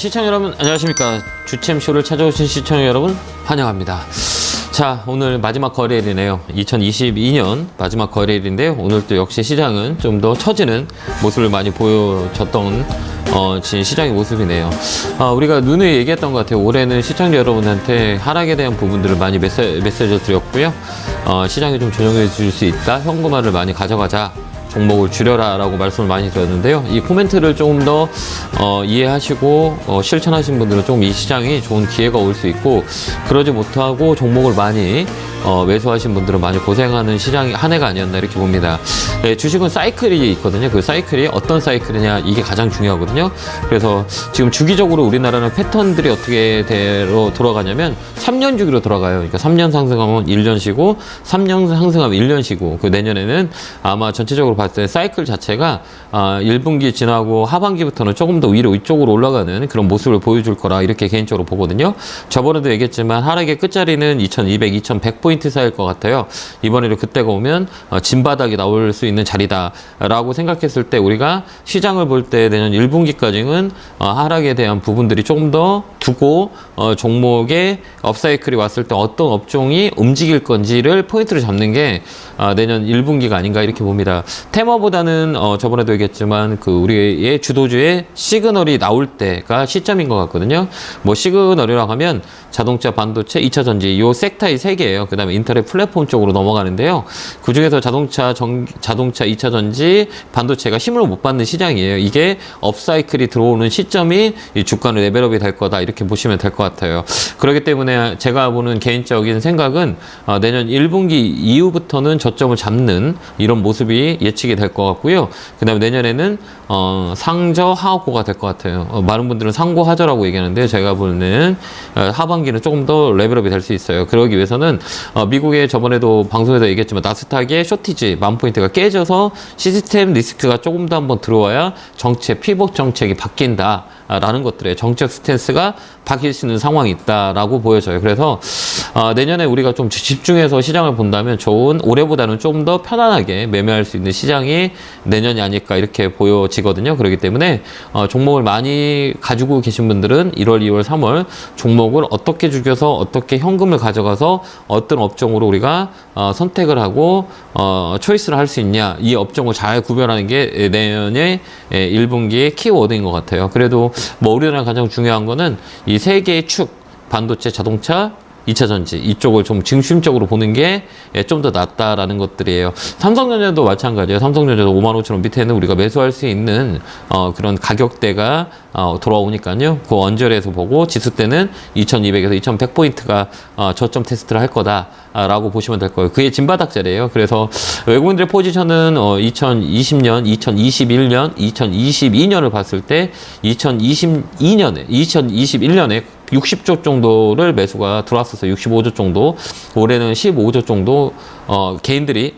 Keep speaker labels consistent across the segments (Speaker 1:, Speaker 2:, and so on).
Speaker 1: 시청자 여러분 안녕하십니까. 주챔쇼를 찾아오신 시청자 여러분 환영합니다. 자, 오늘 마지막 거래일이네요. 2022년 마지막 거래일인데요. 오늘 또 역시 시장은 좀 더 처지는 모습을 많이 보여줬던 시장의 모습이네요. 우리가 누누이 얘기했던 것 같아요. 올해는 시청자 여러분한테 하락에 대한 부분들을 많이 메시지를 드렸고요. 시장이 좀 조정해 줄 수 있다. 현금화를 많이 가져가자. 종목을 줄여라 라고 말씀을 많이 드렸는데요. 이 코멘트를 조금 더 이해하시고 실천하신 분들은 좀 이 시장이 좋은 기회가 올 수 있고, 그러지 못하고 종목을 많이 매수하신 분들은 많이 고생하는 시장이 한 해가 아니었나 이렇게 봅니다. 네, 주식은 사이클이 있거든요. 그 사이클이 어떤 사이클이냐, 이게 가장 중요하거든요. 그래서 지금 주기적으로 우리나라는 패턴들이 어떻게 돌아가냐면 3년 주기로 돌아가요. 그러니까 3년 상승하면 1년 쉬고 3년 상승하면 1년 쉬고, 그 내년에는 아마 전체적으로 봤을 때 사이클 자체가 1분기 지나고 하반기부터는 조금 더 위로 이쪽으로 올라가는 그런 모습을 보여줄 거라 이렇게 개인적으로 보거든요. 저번에도 얘기했지만 하락의 끝자리는 2200, 2100포인트 사이일 것 같아요. 이번에도 그때가 오면 진바닥이 나올 수 있는 자리다라고 생각했을 때, 우리가 시장을 볼 때 내년 1분기까지는 하락에 대한 부분들이 조금 더 두고 종목의 업사이클이 왔을 때 어떤 업종이 움직일 건지를 포인트를 잡는 게 내년 1분기가 아닌가 이렇게 봅니다. 테마보다는 저번에도 얘기했지만 그 우리의 주도주의 시그널이 나올 때가 시점인 것 같거든요. 뭐 시그널이라고 하면 자동차, 반도체, 2차 전지 요 섹터의 세 개예요. 그 다음에 인터넷 플랫폼 쪽으로 넘어가는데요. 그 중에서 자동차, 2차 전지, 반도체가 힘을 못 받는 시장이에요. 이게 업사이클이 들어오는 시점이 이 주가는 레벨업이 될 거다 이렇게 보시면 될 것 같아요. 그렇기 때문에 제가 보는 개인적인 생각은 내년 1분기 이후부터는 저점을 잡는 이런 모습이 예측이 될 것 같고요. 그 다음에 내년에는 상저 하하고가 될 것 같아요. 많은 분들은 상고하저라고 얘기하는데, 제가 보는 하반기는 조금 더 레벨업이 될 수 있어요. 그러기 위해서는 미국의 저번에도 방송에서 얘기했지만 나스닥의 쇼티지 10,000포인트가 깨져서 시스템 리스크가 조금 더 한번 들어와야 정책, 피벗 정책이 바뀐다 라는 것들의 정책 스탠스가 바뀔 수 있는 상황이 있다라고 보여져요. 그래서 내년에 우리가 좀 집중해서 시장을 본다면 좋은, 올해보다는 좀 더 편안하게 매매할 수 있는 시장이 내년이 아닐까 이렇게 보여지거든요. 그렇기 때문에 종목을 많이 가지고 계신 분들은 1월, 2월, 3월 종목을 어떻게 죽여서 어떻게 현금을 가져가서 어떤 업종으로 우리가 선택을 하고 초이스를 할 수 있냐, 이 업종을 잘 구별하는 게 내년에 1분기의 키워드인 것 같아요. 그래도 뭐 우리나라 가장 중요한 거는 이 세 개의 축, 반도체, 자동차, 2차 전지 이쪽을 좀 중심적으로 보는 게 좀 더 낫다라는 것들이에요. 삼성전자도 마찬가지예요. 삼성전자도 55,000원 밑에는 우리가 매수할 수 있는 그런 가격대가 돌아오니까요. 그 언저리에서 보고 지수 때는 2200에서 2100포인트가 저점 테스트를 할 거다라고 보시면 될 거예요. 그게 진바닥자리예요. 그래서 외국인들의 포지션은 2020년, 2021년, 2022년을 봤을 때 2021년에 60조 정도를 매수가 들어왔었어요. 65조 정도. 올해는 15조 정도 개인들이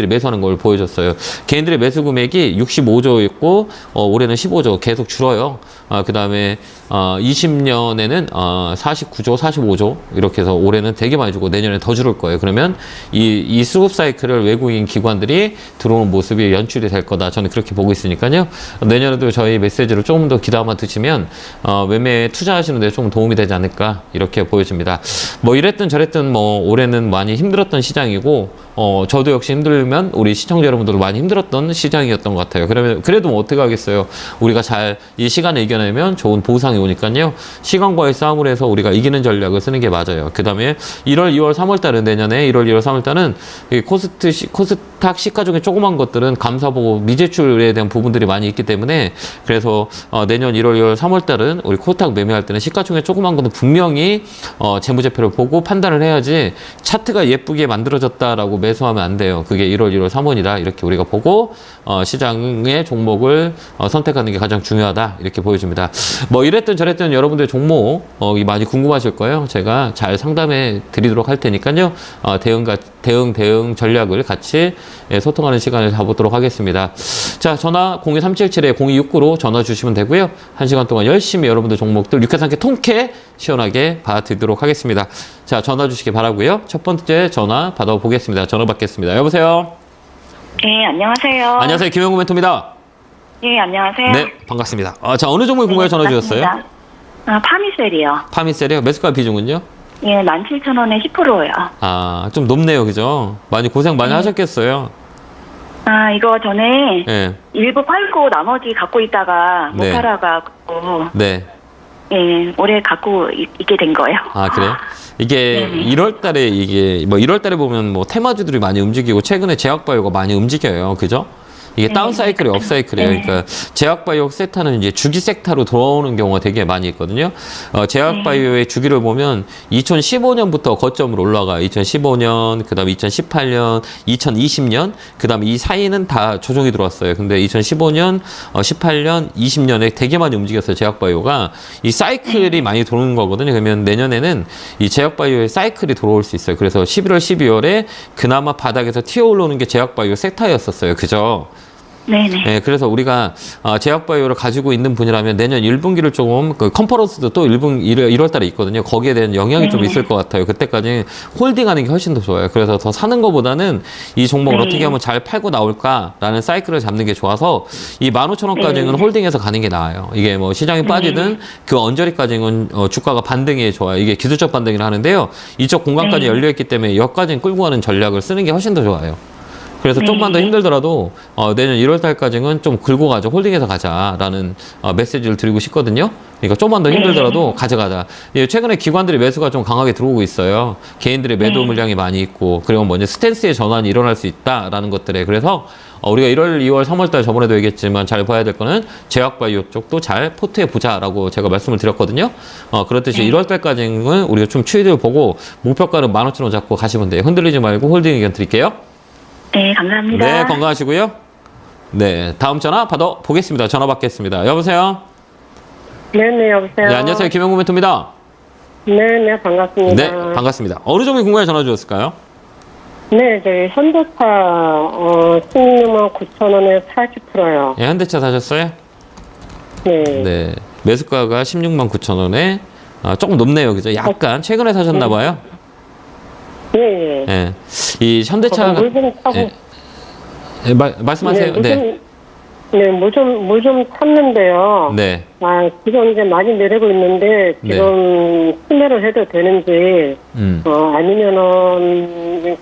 Speaker 1: 매수하는 걸 보여줬어요. 개인들의 매수 금액이 65조였고 올해는 15조 계속 줄어요. 그 다음에 20년에는 49조, 45조 이렇게 해서 올해는 되게 많이 주고 내년에 더 줄을 거예요. 그러면 이 수급 사이클을 외국인 기관들이 들어오는 모습이 연출이 될 거다. 저는 그렇게 보고 있으니까요. 내년에도 저희 메시지를 조금 더 귀담아 드시면 매매에 투자하시는 데 좀 도움이 되지 않을까 이렇게 보여집니다. 뭐 이랬든 저랬든 뭐 올해는 많이 힘들었던 시장이고 저도 역시 힘들면 우리 시청자 여러분들도 많이 힘들었던 시장이었던 것 같아요. 그러면 그래도 뭐 어떻게 하겠어요. 우리가 잘 이 시간을 이겨내면 좋은 보상이 오니까요. 시간과의 싸움을 해서 우리가 이기는 전략을 쓰는 게 맞아요. 그 다음에 1월, 2월, 3월 달은 내년에 1월, 2월, 3월 달은 코스닥 시가 중에 조그만 것들은 감사보고 미제출에 대한 부분들이 많이 있기 때문에, 그래서 내년 1월, 2월, 3월 달은 우리 코스닥 매매할 때는 시가 중에 조그만 것은 분명히 재무제표를 보고 판단을 해야지 차트가 예쁘게 만들어졌다라고 매수하면 안 돼요. 그게 1월, 1월, 3월이다 이렇게 우리가 보고 시장의 종목을 선택하는 게 가장 중요하다 이렇게 보여줍니다. 뭐 이랬든 저랬든 여러분들 종목 많이 궁금하실 거예요. 제가 잘 상담해 드리도록 할 테니까요. 대응 전략을 같이 소통하는 시간을 잡도록 하겠습니다. 자, 전화 02377-0269로 전화 주시면 되고요. 1시간 동안 열심히 여러분들 종목들 유쾌상쾌 통쾌 시원하게 봐드리도록 하겠습니다. 자, 전화 주시기 바라고요. 첫 번째 전화 받아보겠습니다. 전화 받겠습니다. 여보세요?
Speaker 2: 네, 안녕하세요.
Speaker 1: 안녕하세요. 김영구 멘토입니다.
Speaker 2: 네, 안녕하세요.
Speaker 1: 네, 반갑습니다. 자, 어느 종목에 궁금해 전화 주셨어요?
Speaker 2: 파미셀이요.
Speaker 1: 파미셀이요? 매수가 비중은요?
Speaker 2: 예, 17,000원에 10%요.
Speaker 1: 아, 좀 높네요. 그죠? 많이 고생 많이 하셨겠어요.
Speaker 2: 이거 전에
Speaker 1: 예.
Speaker 2: 일부 팔고 나머지 갖고 있다가 못
Speaker 1: 네.
Speaker 2: 팔아가지고,
Speaker 1: 네.
Speaker 2: 예, 올해 갖고 있게 된 거예요.
Speaker 1: 아, 그래요? 이게
Speaker 2: 네네.
Speaker 1: 1월 달에 이게 뭐 1월 달에 보면 뭐 테마주들이 많이 움직이고 최근에 제약바이오가 많이 움직여요. 그죠? 이게 다운 사이클이 업 사이클이에요.
Speaker 2: 네.
Speaker 1: 그러니까 제약바이오 섹터는 이제 주기 섹터로 돌아오는 경우가 되게 많이 있거든요. 제약바이오의 주기를 보면 2015년부터 거점으로 올라가요. 2015년, 그다음에 2018년, 2020년, 그다음에 이 사이는 다 조정이 들어왔어요. 근데 2015년, 18년, 20년에 되게 많이 움직였어요. 제약바이오가 이 사이클이 많이 도는 거거든요. 그러면 내년에는 이 제약바이오의 사이클이 들어올 수 있어요. 그래서 11월, 12월에 그나마 바닥에서 튀어 올라오는 게 제약바이오 섹터였었어요. 그죠?
Speaker 2: 네네.
Speaker 1: 네, 그래서 우리가 제약바이오를 가지고 있는 분이라면 내년 1분기를 조금 그 컨퍼런스도 또 1월 달에 있거든요. 거기에 대한 영향이 좀 있을 것 같아요. 그때까지 홀딩하는 게 훨씬 더 좋아요. 그래서 더 사는 것보다는 이 종목을 어떻게 하면 잘 팔고 나올까라는 사이클을 잡는 게 좋아서 이 15,000원까지는 홀딩해서 가는 게 나아요. 이게 뭐 시장이 빠지든 그 언저리까지는 주가가 반등이 좋아요. 이게 기술적 반등을 하는데요. 이쪽 공간까지 열려있기 때문에 여기까지는 끌고 가는 전략을 쓰는 게 훨씬 더 좋아요. 그래서 조금만 더 힘들더라도 내년 1월 달까지는 좀 긁고 가자, 홀딩해서 가자라는 메시지를 드리고 싶거든요. 그러니까 조금만 더 힘들더라도 가져가자. 예, 최근에 기관들의 매수가 좀 강하게 들어오고 있어요. 개인들의 매도 물량이 많이 있고, 그리고 먼저 스탠스의 전환이 일어날 수 있다라는 것들에. 그래서 우리가 1월, 2월, 3월 달 저번에도 얘기했지만 잘 봐야 될 거는 제약바이오 쪽도 잘 포트에 보자라고 제가 말씀을 드렸거든요. 그렇듯이 1월 달까지는 우리가 좀 추이를 보고 목표가는 15,000원 잡고 가시면 돼요. 흔들리지 말고 홀딩 의견 드릴게요.
Speaker 2: 네, 감사합니다.
Speaker 1: 네, 건강하시고요. 네, 다음 전화 받아보겠습니다. 전화 받겠습니다. 여보세요?
Speaker 3: 네네, 여보세요.
Speaker 1: 네, 안녕하세요. 김영구 멘토입니다.
Speaker 3: 네네, 반갑습니다.
Speaker 1: 네, 반갑습니다. 어느 종목 궁금해 전화 주셨을까요?
Speaker 3: 네, 저희 현대차, 16만 9천 원에 40%요.
Speaker 1: 예, 현대차 사셨어요?
Speaker 3: 네.
Speaker 1: 네, 매수가가 16만 9천 원에 조금 높네요. 그죠? 약간 최근에 사셨나봐요.
Speaker 3: 예, 예.
Speaker 1: 예, 이 현대차가
Speaker 3: 물좀 타고.
Speaker 1: 예. 예, 말씀하세요. 네.
Speaker 3: 물 좀 탔는데요.
Speaker 1: 네.
Speaker 3: 지금 이제 많이 내리고 있는데, 지금 판매를 해도 되는지, 아니면은,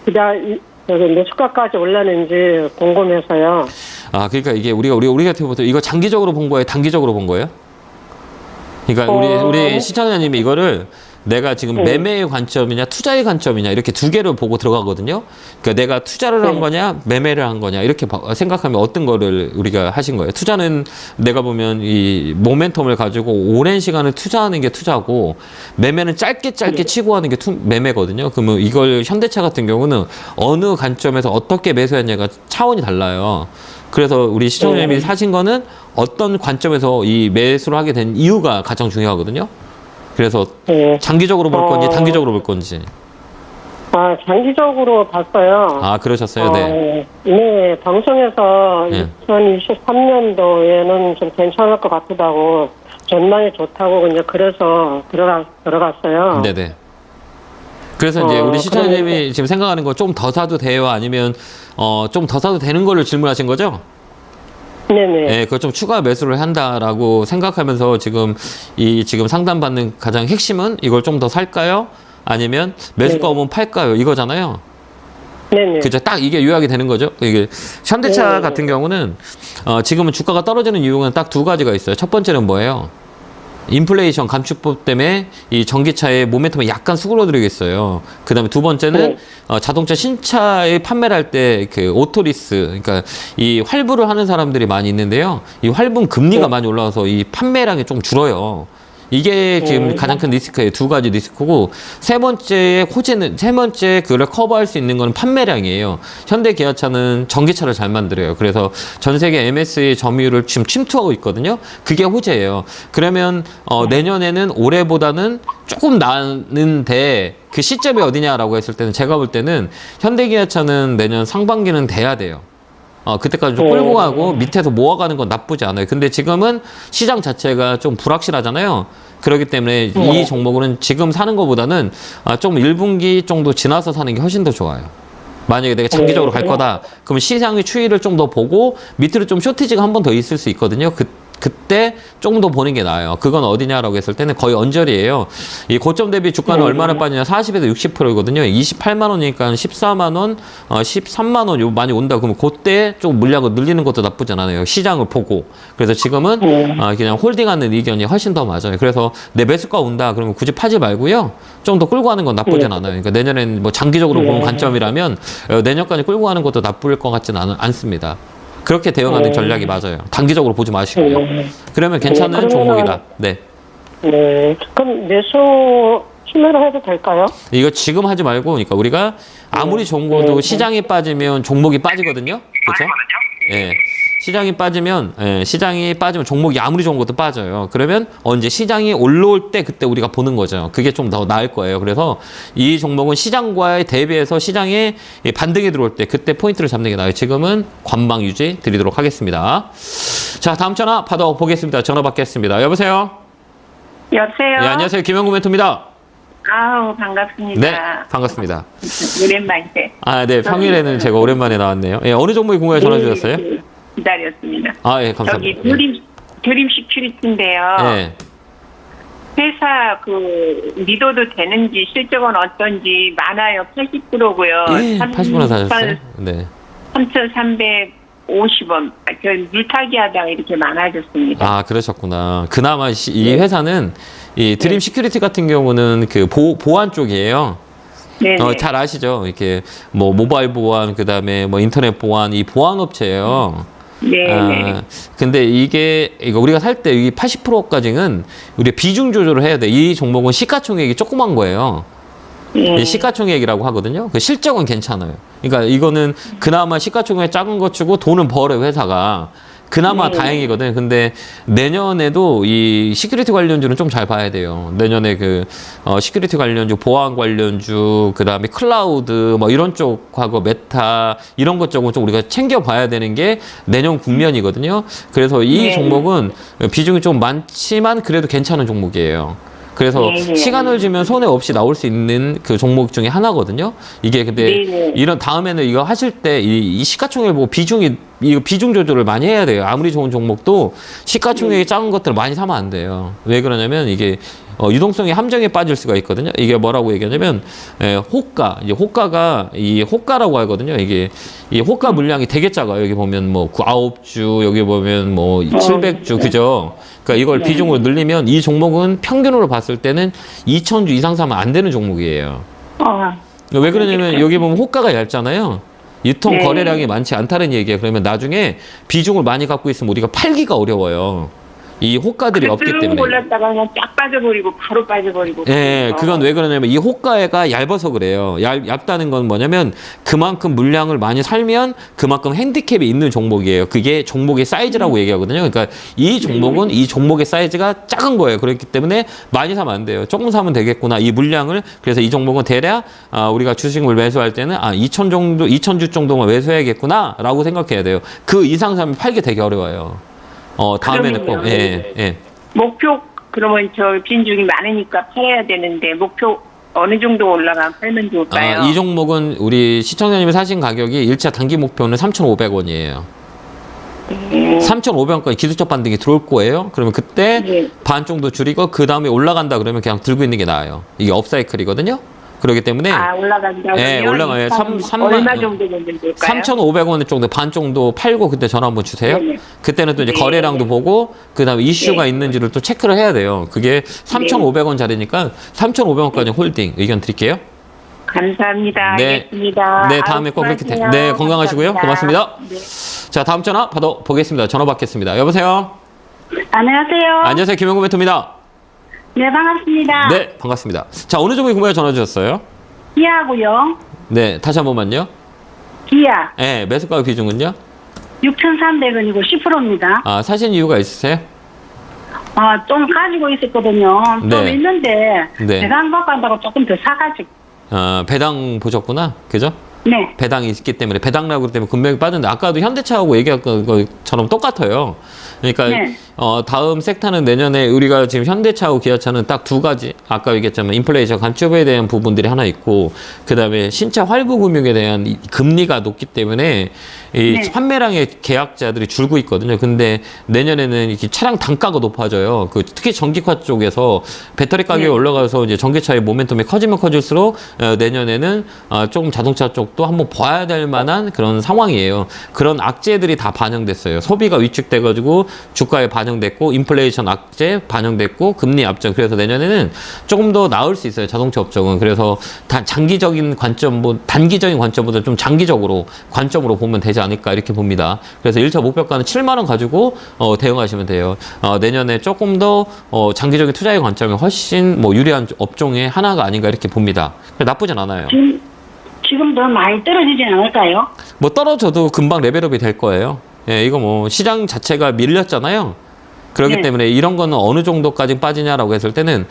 Speaker 3: 매수가까지 올라는지 궁금해서요.
Speaker 1: 그러니까 이게 우리 같은 경우도 이거 장기적으로 본 거예요? 단기적으로 본 거예요? 그러니까 우리 시청자님이 이거를 내가 지금 매매의 관점이냐 투자의 관점이냐 이렇게 두 개를 보고 들어가거든요. 그러니까 내가 투자를 한 거냐 매매를 한 거냐 이렇게 생각하면 어떤 거를 우리가 하신 거예요. 투자는 내가 보면 이 모멘텀을 가지고 오랜 시간을 투자하는 게 투자고 매매는 짧게 치고 하는 게 매매거든요. 그러면 이걸 현대차 같은 경우는 어느 관점에서 어떻게 매수했냐가 차원이 달라요. 그래서 우리 시청자님이 사신 거는 어떤 관점에서 이 매수를 하게 된 이유가 가장 중요하거든요. 그래서 장기적으로 볼 건지 단기적으로 볼 건지.
Speaker 3: 장기적으로 봤어요.
Speaker 1: 그러셨어요? 네.
Speaker 3: 네, 방송에서
Speaker 1: 네.
Speaker 3: 2023년도에는 좀 괜찮을 것 같다고 전망이 좋다고 그냥 그래서 들어갔어요.
Speaker 1: 네네. 그래서 이제 우리 시청자님이 지금 생각하는 거 좀 더 사도 돼요? 아니면 좀 더 사도 되는 거를 질문하신 거죠?
Speaker 3: 네네.
Speaker 1: 네, 그거 좀 추가 매수를 한다라고 생각하면서 지금 상담받는 가장 핵심은 이걸 좀 더 살까요? 아니면 매수가 오면 팔까요? 이거잖아요.
Speaker 3: 네네.
Speaker 1: 그죠? 딱 이게 요약이 되는 거죠. 이게 현대차 같은 경우는 지금은 주가가 떨어지는 이유는 딱 두 가지가 있어요. 첫 번째는 뭐예요? 인플레이션 감축법 때문에 이 전기차의 모멘텀이 약간 수그러들고 있어요. 그 다음에 두 번째는 자동차 신차의 판매를 할 때 그 오토리스, 그러니까 이 활부를 하는 사람들이 많이 있는데요. 이 활부 금리가 많이 올라와서 이 판매량이 좀 줄어요. 이게 지금 가장 큰 리스크예요. 두 가지 리스크고 세 번째 그걸 커버할 수 있는 건 판매량이에요. 현대 기아차는 전기차를 잘 만들어요. 그래서 전 세계 MS의 점유율을 지금 침투하고 있거든요. 그게 호재예요. 그러면 내년에는 올해보다는 조금 나는데 그 시점이 어디냐라고 했을 때는 제가 볼 때는 현대 기아차는 내년 상반기는 돼야 돼요. 그때까지 좀 끌고 가고 밑에서 모아가는 건 나쁘지 않아요. 근데 지금은 시장 자체가 좀 불확실하잖아요. 그렇기 때문에 이 종목은 지금 사는 것보다는 좀 1분기 정도 지나서 사는 게 훨씬 더 좋아요. 만약에 내가 장기적으로 갈 거다, 그러면 시장의 추이를 좀 더 보고 밑으로 좀 쇼티지가 한 번 더 있을 수 있거든요. 그때 조금 더 보는 게 나아요. 그건 어디냐라고 했을 때는 거의 언저리예요. 이 고점 대비 주가는 얼마나 빠지냐? 40에서 60%거든요. 28만 원이니까 14만 원, 13만 원 요 많이 온다. 그러면 그때 좀 물량을 늘리는 것도 나쁘진 않아요. 시장을 보고. 그래서 지금은 그냥 홀딩하는 의견이 훨씬 더 맞아요. 그래서 내 매수가 온다. 그러면 굳이 파지 말고요. 좀 더 끌고 가는 건 나쁘진 않아요. 그러니까 내년엔 뭐 장기적으로 보는 관점이라면 내년까지 끌고 가는 것도 나쁠 것 같지는 않습니다. 그렇게 대응하는 전략이 맞아요. 단기적으로 보지 마시고요. 그러면 괜찮은
Speaker 3: 그러면-
Speaker 1: 종목이다. 네.
Speaker 3: 네. 그럼 매수 힘으로 해도 될까요?
Speaker 1: 이거 지금 하지 말고, 그러니까 우리가 아무리 좋은 거도 시장이 빠지면 종목이 빠지거든요. 그렇죠? 예. 시장이 빠지면 종목이 아무리 좋은 것도 빠져요. 그러면 언제 시장이 올라올 때 그때 우리가 보는 거죠. 그게 좀 더 나을 거예요. 그래서 이 종목은 시장과의 대비해서 시장에 반등이 들어올 때 그때 포인트를 잡는 게 나아요. 지금은 관망 유지 드리도록 하겠습니다. 자, 다음 전화 받아보겠습니다. 전화 받겠습니다. 여보세요?
Speaker 2: 여보세요?
Speaker 1: 네, 안녕하세요. 김영구 멘토입니다.
Speaker 2: 아우, 반갑습니다.
Speaker 1: 네, 반갑습니다.
Speaker 2: 오랜만이세.
Speaker 1: 아, 네, 평일에는 제가 오랜만에 나왔네요. 예, 어느 종목이 궁금해 전화 주셨어요?
Speaker 2: 기다렸습니다.
Speaker 1: 아, 예, 감사합니다.
Speaker 2: 저기 드림 시큐리티인데요.
Speaker 1: 예.
Speaker 2: 회사 믿어도 되는지 실적은 어떤지 많아요. 80%고요.
Speaker 1: 예, 80% 사셨어요? 네.
Speaker 2: 3,350원. 저 물타기 하다가 이렇게 많아졌습니다.
Speaker 1: 아, 그러셨구나. 그나마 이 회사는 이 드림 시큐리티 같은 경우는 그 보안 쪽이에요.
Speaker 2: 네.
Speaker 1: 잘 아시죠? 이렇게 뭐 모바일 보안, 그다음에 뭐 인터넷 보안, 이 보안 업체예요.
Speaker 2: 네.
Speaker 1: 근데 이거 우리가 살 때 이 80%까지는 우리가 비중 조절을 해야 돼. 이 종목은 시가총액이 조그만 거예요. 이 시가총액이라고 하거든요. 그 실적은 괜찮아요. 그러니까 이거는 그나마 시가총액 작은 거 치고 돈은 벌어요, 회사가. 그나마 다행이거든. 근데 내년에도 이 시큐리티 관련주는 좀 잘 봐야 돼요. 내년에 시큐리티 관련주, 보안 관련주, 그 다음에 클라우드, 뭐 이런 쪽하고 메타, 이런 것 쪽은 좀 우리가 챙겨봐야 되는 게 내년 국면이거든요. 그래서 이 종목은 비중이 좀 많지만 그래도 괜찮은 종목이에요. 그래서 시간을 주면 손해 없이 나올 수 있는 그 종목 중에 하나거든요. 이게 근데 이런 다음에는 이거 하실 때 이 시가총액을 보고 비중 조절을 많이 해야 돼요. 아무리 좋은 종목도 시가총액이 작은 것들을 많이 사면 안 돼요. 왜 그러냐면 이게 유동성이 함정에 빠질 수가 있거든요. 이게 뭐라고 얘기하냐면 호가, 이제 호가가 이 호가라고 하거든요. 이게 이 호가 물량이 되게 작아요. 여기 보면 뭐 9주, 여기 보면 뭐 700주, 그죠? 그러니까 이걸 비중으로 늘리면 이 종목은 평균으로 봤을 때는 2,000주 이상 사면 안 되는 종목이에요. 왜 그러냐면 여기 보면 호가가 얇잖아요. 유통 거래량이 많지 않다는 얘기예요. 그러면 나중에 비중을 많이 갖고 있으면 우리가 팔기가 어려워요. 이 호가들이 없기 때문에.
Speaker 2: 올랐다가 그냥 쫙 빠져버리고 바로 빠져버리고.
Speaker 1: 예, 그건 왜 그러냐면 이 호가가 얇아서 그래요. 얇다는 건 뭐냐면 그만큼 물량을 많이 살면 그만큼 핸디캡이 있는 종목이에요. 그게 종목의 사이즈라고 얘기하거든요. 그러니까 이 종목은 이 종목의 사이즈가 작은 거예요. 그렇기 때문에 많이 사면 안 돼요. 조금 사면 되겠구나. 이 물량을. 그래서 이 종목은 대략 우리가 주식을 매수할 때는 2,000주 정도만 매수해야겠구나 라고 생각해야 돼요. 그 이상 사면 팔기 되게 어려워요. 다음에는 꼭, 예.
Speaker 2: 목표, 그러면 빈중이 많으니까 팔아야 되는데, 목표 어느 정도 올라가면 팔면 좋을까요?
Speaker 1: 이 종목은 우리 시청자님이 사신 가격이 1차 단기 목표는 3,500원이에요. 3,500원까지 기술적 반등이 들어올 거예요. 그러면 그때 반 정도 줄이고, 그 다음에 올라간다 그러면 그냥 들고 있는 게 나아요. 이게 업사이클이거든요. 그렇기 때문에
Speaker 2: 올라간다고요?
Speaker 1: 네, 올라가요.
Speaker 2: 얼마 정도 되면 될까요?
Speaker 1: 3,500원 정도 반 정도 팔고 그때 전화 한번 주세요. 그때는 또 이제 거래량도 보고 그다음에 이슈가 있는지를 또 체크를 해야 돼요. 그게 3,500원짜리니까 3,500원까지 홀딩 의견 드릴게요.
Speaker 2: 감사합니다.
Speaker 1: 네.
Speaker 2: 알겠습니다.
Speaker 1: 네, 다음에 꼭 그렇게 네, 건강하시고요. 고맙습니다. 자, 다음 전화 받아보겠습니다. 전화 받겠습니다. 여보세요.
Speaker 2: 안녕하세요.
Speaker 1: 안녕하세요. 김영구 멘토입니다.
Speaker 2: 네, 반갑습니다.
Speaker 1: 네, 반갑습니다. 자, 어느 종목이 궁금해 전화 주셨어요?
Speaker 2: 기아고요.
Speaker 1: 네, 다시 한 번만요.
Speaker 2: 기아
Speaker 1: 네, 매수가 비중은요?
Speaker 2: 6,300원이고 10%입니다.
Speaker 1: 사신 이유가 있으세요?
Speaker 2: 좀 가지고 있었거든요. 좀
Speaker 1: 네.
Speaker 2: 있는데
Speaker 1: 네.
Speaker 2: 대상 받고 한다고 조금 더 사가지고.
Speaker 1: 배당 보셨구나. 그죠?
Speaker 2: 네. 배당이
Speaker 1: 있기 때문에 배당락으로 때문에 금액이 빠졌는데 아까도 현대차하고 얘기한 것처럼 똑같아요. 그러니까
Speaker 2: 네.
Speaker 1: 다음 섹터는 내년에 우리가 지금 현대차하고 기아차는 딱 두 가지, 아까 얘기했지만 인플레이션 감축에 대한 부분들이 하나 있고, 그 다음에 신차 활구 금융에 대한 이 금리가 높기 때문에 이
Speaker 2: 네.
Speaker 1: 판매량의 계약자들이 줄고 있거든요. 근데 내년에는 이렇게 차량 단가가 높아져요. 특히 전기차 쪽에서 배터리 가격이
Speaker 2: 네.
Speaker 1: 올라가서 이제 전기차의 모멘텀이 커지면 커질수록 내년에는 조금 자동차 쪽도 한번 봐야 될 만한 그런 상황이에요. 그런 악재들이 다 반영됐어요. 소비가 위축돼가지고 주가에 반영됐고, 인플레이션 악재 반영됐고, 금리 압정. 그래서 내년에는 조금 더 나을 수 있어요. 자동차 업종은. 그래서 장기적인 관점, 단기적인 관점보다 좀 장기적으로 관점으로 보면 되지 않을까 이렇게 봅니다. 그래서 1차 목표가는 7만 원 가지고 대응하시면 돼요. 내년에 조금 더 장기적인 투자의 관점이 훨씬 유리한 업종의 하나가 아닌가 이렇게 봅니다. 나쁘진 않아요.
Speaker 2: 지금 더 많이 떨어지진 않을까요?
Speaker 1: 떨어져도 금방 레벨업이 될 거예요. 예, 이거 시장 자체가 밀렸잖아요. 그렇기
Speaker 2: 네.
Speaker 1: 때문에 이런 거는 어느 정도까지 빠지냐라고 했을 때는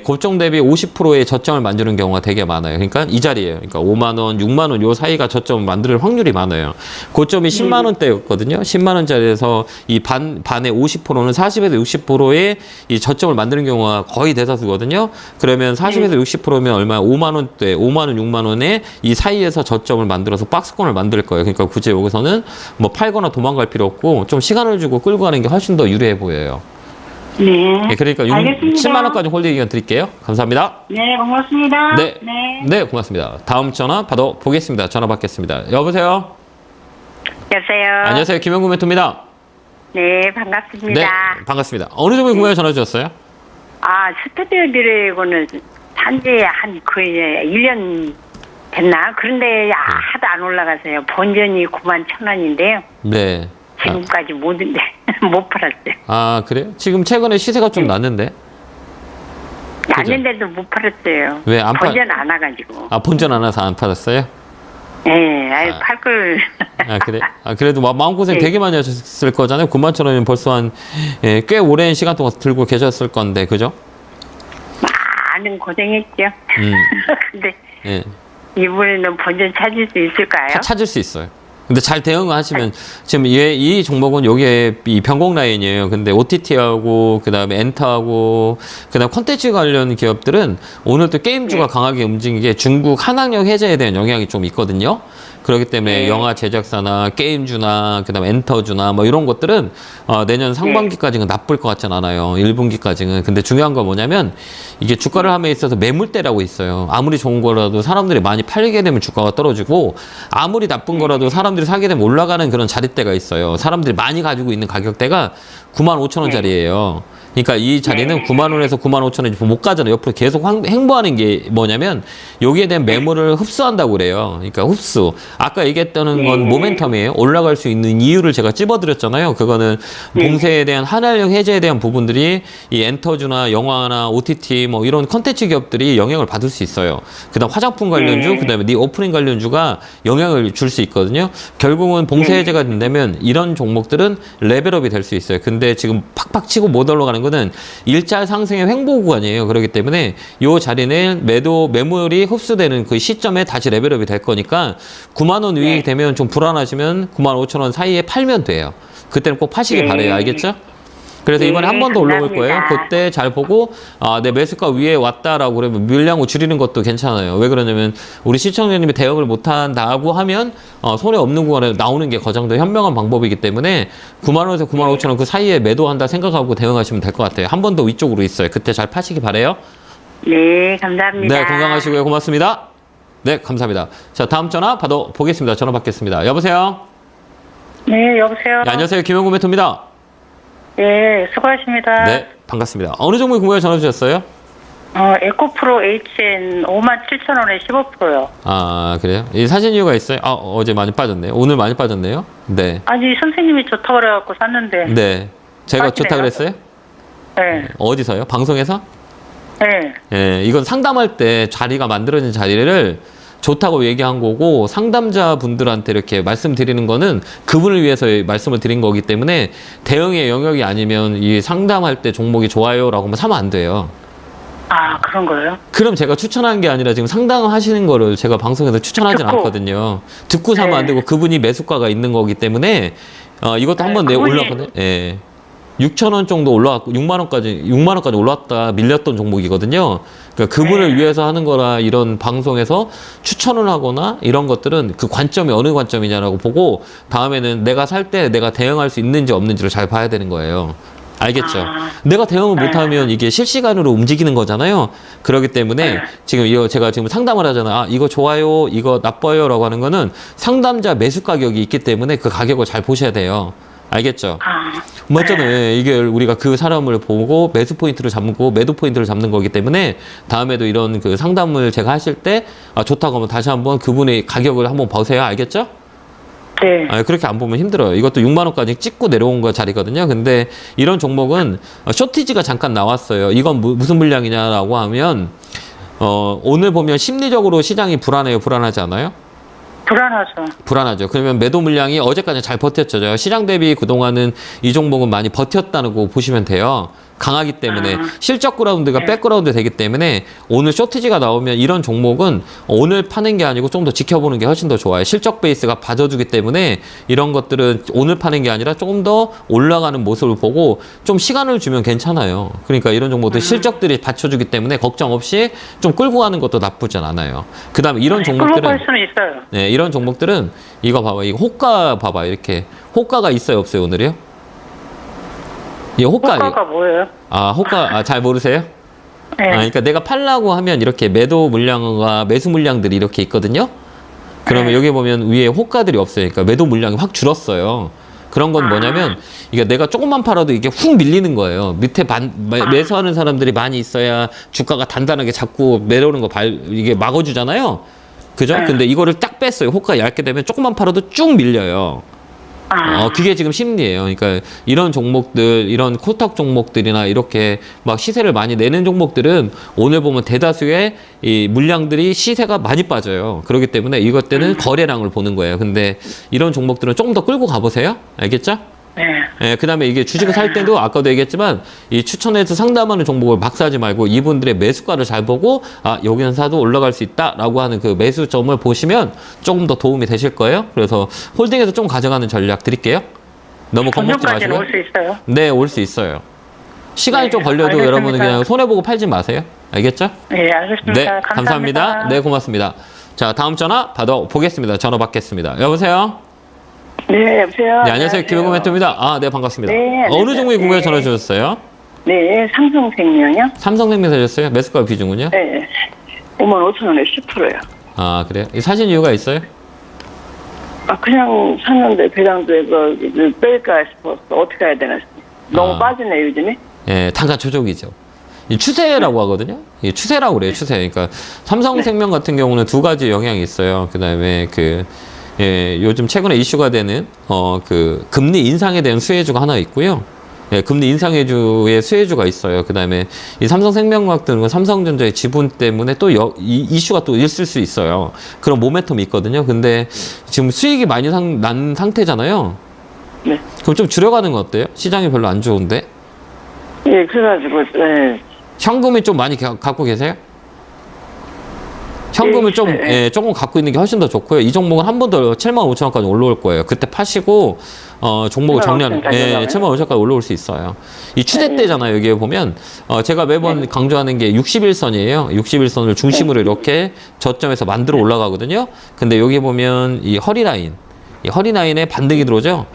Speaker 1: 고점 대비 50%의 저점을 만드는 경우가 되게 많아요. 그러니까 이 자리예요. 그러니까 5만 원, 6만 원 요 사이가 저점을 만들 확률이 많아요. 고점이 10만 원대였거든요. 10만 원짜리에서 이 반의 50%는 40에서 60%의 이 저점을 만드는 경우가 거의 대다수거든요. 그러면 40에서 60%면 얼마? 5만 원대, 5만 원, 6만 원에 이 사이에서 저점을 만들어서 박스권을 만들 거예요. 그러니까 굳이 여기서는 팔거나 도망갈 필요 없고 좀 시간을 주고 끌고 가는 게 훨씬 더 유리해 보여요.
Speaker 2: 네.
Speaker 1: 그러니까
Speaker 2: 알겠습니다.
Speaker 1: 7만 원까지 홀딩 기간 드릴게요. 감사합니다.
Speaker 2: 네, 고맙습니다.
Speaker 1: 네.
Speaker 2: 네.
Speaker 1: 네, 고맙습니다. 다음 전화 받아보겠습니다. 전화 받겠습니다. 여보세요?
Speaker 2: 여보세요.
Speaker 1: 안녕하세요. 김영구 멘토입니다.
Speaker 2: 네, 반갑습니다.
Speaker 1: 네, 반갑습니다. 어느 종목 궁금해 전화 주셨어요?
Speaker 2: 스튜디오 드래곤은 산지 한 거의 1년 됐나? 그런데 하도 안 올라가서요. 본전이 91,000원인데요.
Speaker 1: 네.
Speaker 2: 지금까지 못 팔았어요.
Speaker 1: 그래요? 지금 최근에 시세가 좀 났는데?
Speaker 2: 났는데도 못 팔았어요.
Speaker 1: 왜 안 팔?
Speaker 2: 본전 안 와가지고.
Speaker 1: 본전 안 와서 안 팔았어요?
Speaker 2: 네, 팔걸.
Speaker 1: 그래? 그래도 마음고생
Speaker 2: 네.
Speaker 1: 되게 많이 하셨을 거잖아요. 91,000원이면 벌써 꽤 오랜 시간 동안 들고 계셨을 건데, 그죠?
Speaker 2: 많은 고생했죠. 근데
Speaker 1: 예.
Speaker 2: 이번에는 본전 찾을 수 있을까요?
Speaker 1: 찾을 수 있어요. 근데 잘 대응하시면 지금 이 종목은 여기에 이 변곡 라인이에요. 근데 OTT하고 그다음에 엔터하고 그다음 콘텐츠 관련 기업들은 오늘 또 게임주가 강하게 움직이게 중국 한학령 해제에 대한 영향이 좀 있거든요. 그렇기 때문에 영화 제작사나 게임주나 그다음에 엔터주나 이런 것들은 내년 상반기까지는 나쁠 것 같진 않아요. 1분기까지는. 근데 중요한 건 뭐냐면 이게 주가를 함에 있어서 매물대라고 있어요. 아무리 좋은 거라도 사람들이 많이 팔게 되면 주가가 떨어지고 아무리 나쁜 거라도 사람들이 사게 되면 올라가는 그런 자릿대가 있어요. 사람들이 많이 가지고 있는 가격대가 95,000원짜리예요. 그러니까 이 자리는 9만 원에서 9만 5천 원이 못 가잖아요. 옆으로 계속 행보하는 게 뭐냐면 여기에 대한 매물을 흡수한다고 그래요. 그러니까 흡수. 아까 얘기했던 건 모멘텀이에요. 올라갈 수 있는 이유를 제가 찝어드렸잖아요. 그거는 봉쇄에 대한 한한령 해제에 대한 부분들이 이 엔터주나 영화나 OTT 이런 컨텐츠 기업들이 영향을 받을 수 있어요. 그다음 화장품 관련주, 그다음에 오프닝 관련주가 영향을 줄 수 있거든요. 결국은 봉쇄 해제가 된다면 이런 종목들은 레벨업이 될 수 있어요. 근데 지금 팍팍 치고 못 올라가는 거는 일자 상승의 횡보 구간이에요. 그렇기 때문에 이 자리는 매물이 흡수되는 그 시점에 다시 레벨업이 될 거니까 9만 원 위에 되면 좀 불안하시면 9만 5천 원 사이에 팔면 돼요. 그때는 꼭 파시길 바래요. 알겠죠? 그래서 이번에 한 번 더 올라올 거예요.
Speaker 2: 감사합니다.
Speaker 1: 그때 잘 보고 내 매수가 위에 왔다라고 그러면 물량을 줄이는 것도 괜찮아요. 왜 그러냐면 우리 시청자님이 대응을 못한다고 하면 손해 없는 구간에 나오는 게 가장 더 현명한 방법이기 때문에 9만 원에서 9만 5천 원 그 사이에 매도한다 생각하고 대응하시면 될 것 같아요. 한 번 더 위쪽으로 있어요. 그때 잘 파시기 바래요.
Speaker 2: 네, 감사합니다.
Speaker 1: 네, 건강하시고요. 고맙습니다. 네, 감사합니다. 자, 다음 전화 받아보겠습니다. 전화 받겠습니다. 여보세요?
Speaker 3: 네, 여보세요.
Speaker 1: 네, 안녕하세요. 김영구 멘토입니다.
Speaker 3: 네, 수고하십니다.
Speaker 1: 네, 반갑습니다. 어느 종목에 궁금해 전화 주셨어요?
Speaker 3: 에코프로 HN 57,000원에 15%요.
Speaker 1: 그래요? 이 사신 이유가 있어요? 어제 많이 빠졌네요. 오늘 많이 빠졌네요. 네.
Speaker 3: 아니, 선생님이 좋다고 그래갖고 샀는데.
Speaker 1: 네. 제가
Speaker 3: 빠지네요.
Speaker 1: 좋다 그랬어요?
Speaker 3: 네.
Speaker 1: 어디서요? 방송에서?
Speaker 3: 네.
Speaker 1: 예, 이건 상담할 때 자리가 만들어진 자리를 좋다고 얘기한 거고 상담자 분들한테 이렇게 말씀드리는 거는 그분을 위해서 말씀을 드린 거기 때문에 대응의 영역이 아니면 이 상담할 때 종목이 좋아요라고 사면 안 돼요.
Speaker 3: 그런 거예요?
Speaker 1: 그럼 제가 추천한 게 아니라 지금 상담하시는 거를 제가 방송에서 추천하진
Speaker 3: 듣고.
Speaker 1: 않거든요. 듣고 사면 안 되고 그분이 매수가가 있는 거기 때문에 이것도 한번
Speaker 3: 그분이-
Speaker 1: 올라가네. 예. 6,000원 정도 올라왔고 6만 원까지 올라왔다 밀렸던 종목이거든요. 그러니까 그분을 위해서 하는 거라 이런 방송에서 추천을 하거나 이런 것들은 그 관점이 어느 관점이냐라고 보고 다음에는 내가 살 때 내가 대응할 수 있는지 없는지를 잘 봐야 되는 거예요. 알겠죠? 내가 대응을 못하면 이게 실시간으로 움직이는 거잖아요. 그렇기 때문에 지금 이거 제가 지금 상담을 하잖아요. 아, 이거 좋아요, 이거 나빠요 라고 하는 거는 상담자 매수 가격이 있기 때문에 그 가격을 잘 보셔야 돼요. 알겠죠? 맞잖아요. 이게 우리가 그 사람을 보고 매수 포인트를 잡고 매도 포인트를 잡는 거기 때문에 다음에도 이런 그 상담을 제가 하실 때 아, 좋다고 하면 다시 한번 그분의 가격을 한번 보세요. 알겠죠?
Speaker 2: 네.
Speaker 1: 아, 그렇게 안 보면 힘들어요. 이것도 6만 원까지 찍고 내려온 거 자리거든요. 근데 이런 종목은 쇼티지가 잠깐 나왔어요. 이건 무슨 물량이냐라고 하면 오늘 보면 심리적으로 시장이 불안해요. 불안하지 않아요? 불안하죠. 그러면 매도 물량이 어제까지 잘 버텼죠. 시장 대비 그동안은 이 종목은 많이 버텼다고 보시면 돼요. 강하기 때문에 실적 그라운드가 백그라운드 되기 때문에 오늘 쇼티지가 나오면 이런 종목은 오늘 파는 게 아니고 좀 더 지켜보는 게 훨씬 더 좋아요. 실적 베이스가 받아주기 때문에 이런 것들은 오늘 파는 게 아니라 조금 더 올라가는 모습을 보고 좀 시간을 주면 괜찮아요. 그러니까 이런 종목들 실적들이 받쳐주기 때문에 걱정 없이 좀 끌고 가는 것도 나쁘진 않아요. 그 다음에 이런 종목들은
Speaker 2: 끌고 갈 수는 있어요.
Speaker 1: 네, 이런 종목들은 이거 봐봐. 이거 호가 봐봐. 이렇게 호가가 있어요, 없어요, 오늘이요? 이
Speaker 2: 호가가 뭐예요?
Speaker 1: 호가 잘 모르세요?
Speaker 2: 네.
Speaker 1: 그러니까 내가 팔라고 하면 이렇게 매도 물량과 매수 물량들이 이렇게 있거든요. 그러면 여기 보면 위에 호가들이 없어요. 그러니까 매도 물량이 확 줄었어요. 그런 건 뭐냐면 이게 내가 조금만 팔아도 이게 훅 밀리는 거예요. 밑에 매수하는 사람들이 많이 있어야 주가가 단단하게 잡고 내려오는 거 이게 막아주잖아요. 그죠? 근데 이거를 딱 뺐어요. 호가 얇게 되면 조금만 팔아도 쭉 밀려요. 그게 지금 심리예요. 그러니까 이런 종목들, 이런 코탁 종목들이나 이렇게 막 시세를 많이 내는 종목들은 오늘 보면 대다수의 이 물량들이 시세가 많이 빠져요. 그렇기 때문에 이것 때는 거래량을 보는 거예요. 근데 이런 종목들은 조금 더 끌고 가보세요. 알겠죠? 네, 그 다음에 이게 주식을 살 때도 아까도 얘기했지만 이 추천해서 상담하는 종목을 막 사지 말고 이분들의 매수가를 잘 보고 여기는 사도 올라갈 수 있다라고 하는 그 매수점을 보시면 조금 더 도움이 되실 거예요. 그래서 홀딩해서 좀 가져가는 전략 드릴게요. 너무 겁먹지 마시고요.
Speaker 2: 올 수 있어요?
Speaker 1: 네, 올 수 있어요. 시간이 좀 걸려도
Speaker 2: 알겠습니다.
Speaker 1: 여러분은 그냥 손해보고 팔지 마세요. 알겠죠?
Speaker 2: 네, 알겠습니다.
Speaker 1: 네, 감사합니다. 네, 고맙습니다. 자, 다음 전화 받아보겠습니다. 전화 받겠습니다. 여보세요?
Speaker 2: 네, 여보세요?
Speaker 1: 네, 안녕하세요. 김영구 멘토입니다. 네, 반갑습니다.
Speaker 2: 네,
Speaker 1: 어느 종목에 궁금해 전화 주셨어요?
Speaker 2: 네, 삼성생명이요?
Speaker 1: 삼성생명 사셨어요? 매수가 비중은요?
Speaker 2: 네, 55,000원에 10%요.
Speaker 1: 그래요? 사신 이유가 있어요?
Speaker 2: 그냥 샀는데 배당도 뺄까 싶어서 어떻게 해야 되나 싶어요. 너무 빠지네, 요즘에.
Speaker 1: 예, 단가 조정이죠. 이 추세라고 하거든요. 이 추세라고 그래요, 추세. 그러니까 삼성생명 같은 경우는 두 가지 영향이 있어요. 그 다음에 요즘 최근에 이슈가 되는 그 금리 인상에 대한 수혜주가 하나 있고요. 예, 금리 인상해주의 수혜주가 있어요. 그 다음에 이 삼성생명과학 등은 삼성전자의 지분 때문에 또 이슈가 또 있을 수 있어요. 그런 모멘텀이 있거든요. 근데 지금 수익이 많이 난 상태잖아요.
Speaker 2: 네.
Speaker 1: 그럼 좀 줄여가는 거 어때요? 시장이 별로 안 좋은데.
Speaker 2: 예, 그래가지고, 네.
Speaker 1: 현금이 좀 많이 갖고 계세요? 현금을 좀 조금 갖고 있는 게 훨씬 더 좋고요. 이 종목은 한 번 더 75,000원까지 올라올 거예요. 그때 파시고 종목을 정리하는 75,000원까지 올라올 수 있어요. 이 추세 때잖아요. 여기에 보면 제가 매번 강조하는 게 61선이에요. 61선을 중심으로 이렇게 저점에서 만들어 올라가거든요. 근데 여기 보면 이 허리라인에 반등이 들어오죠.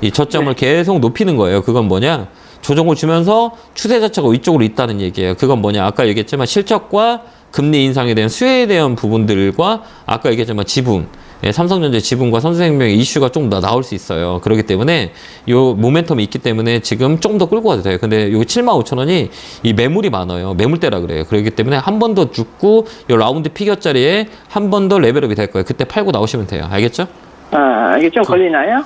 Speaker 1: 이 저점을 계속 높이는 거예요. 그건 뭐냐? 조정을 주면서 추세 자체가 위쪽으로 있다는 얘기예요. 그건 뭐냐? 아까 얘기했지만 실적과 금리 인상에 대한 수혜에 대한 부분들과 아까 얘기했지만 지분, 삼성전자 지분과 삼성생명의 이슈가 좀 더 나올 수 있어요. 그렇기 때문에 요 모멘텀이 있기 때문에 지금 조금 더 끌고 가도 돼요. 근데 요 75,000원이 이 매물이 많아요. 매물대라 그래요. 그렇기 때문에 한 번 더 죽고 요 라운드 피겨 자리에 한 번 더 레벨업이 될 거예요. 그때 팔고 나오시면 돼요. 알겠죠?
Speaker 2: 이게 좀 걸리나요?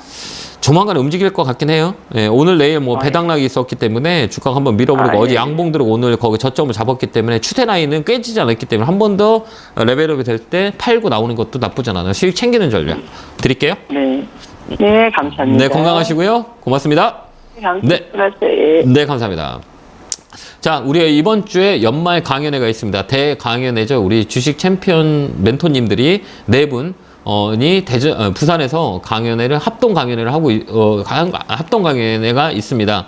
Speaker 1: 조만간 움직일 것 같긴 해요. 예, 오늘 내일 뭐 배당락이 있었기 때문에 주가가 한번 밀어버리고 어제 양봉 들어오고 오늘 거기 저점을 잡았기 때문에 추세 라인은 깨지지 않았기 때문에 한 번 더 레벨업이 될 때 팔고 나오는 것도 나쁘지 않아요. 수익 챙기는 전략 드릴게요.
Speaker 2: 네. 네, 감사합니다.
Speaker 1: 네, 건강하시고요. 고맙습니다.
Speaker 2: 감사합니다.
Speaker 1: 네, 감사합니다. 자, 우리 이번 주에 연말 강연회가 있습니다. 대강연회죠. 우리 주식 챔피언 멘토님들이 4분 부산에서 강연회를 합동 강연회를 하고 합동 강연회가 있습니다.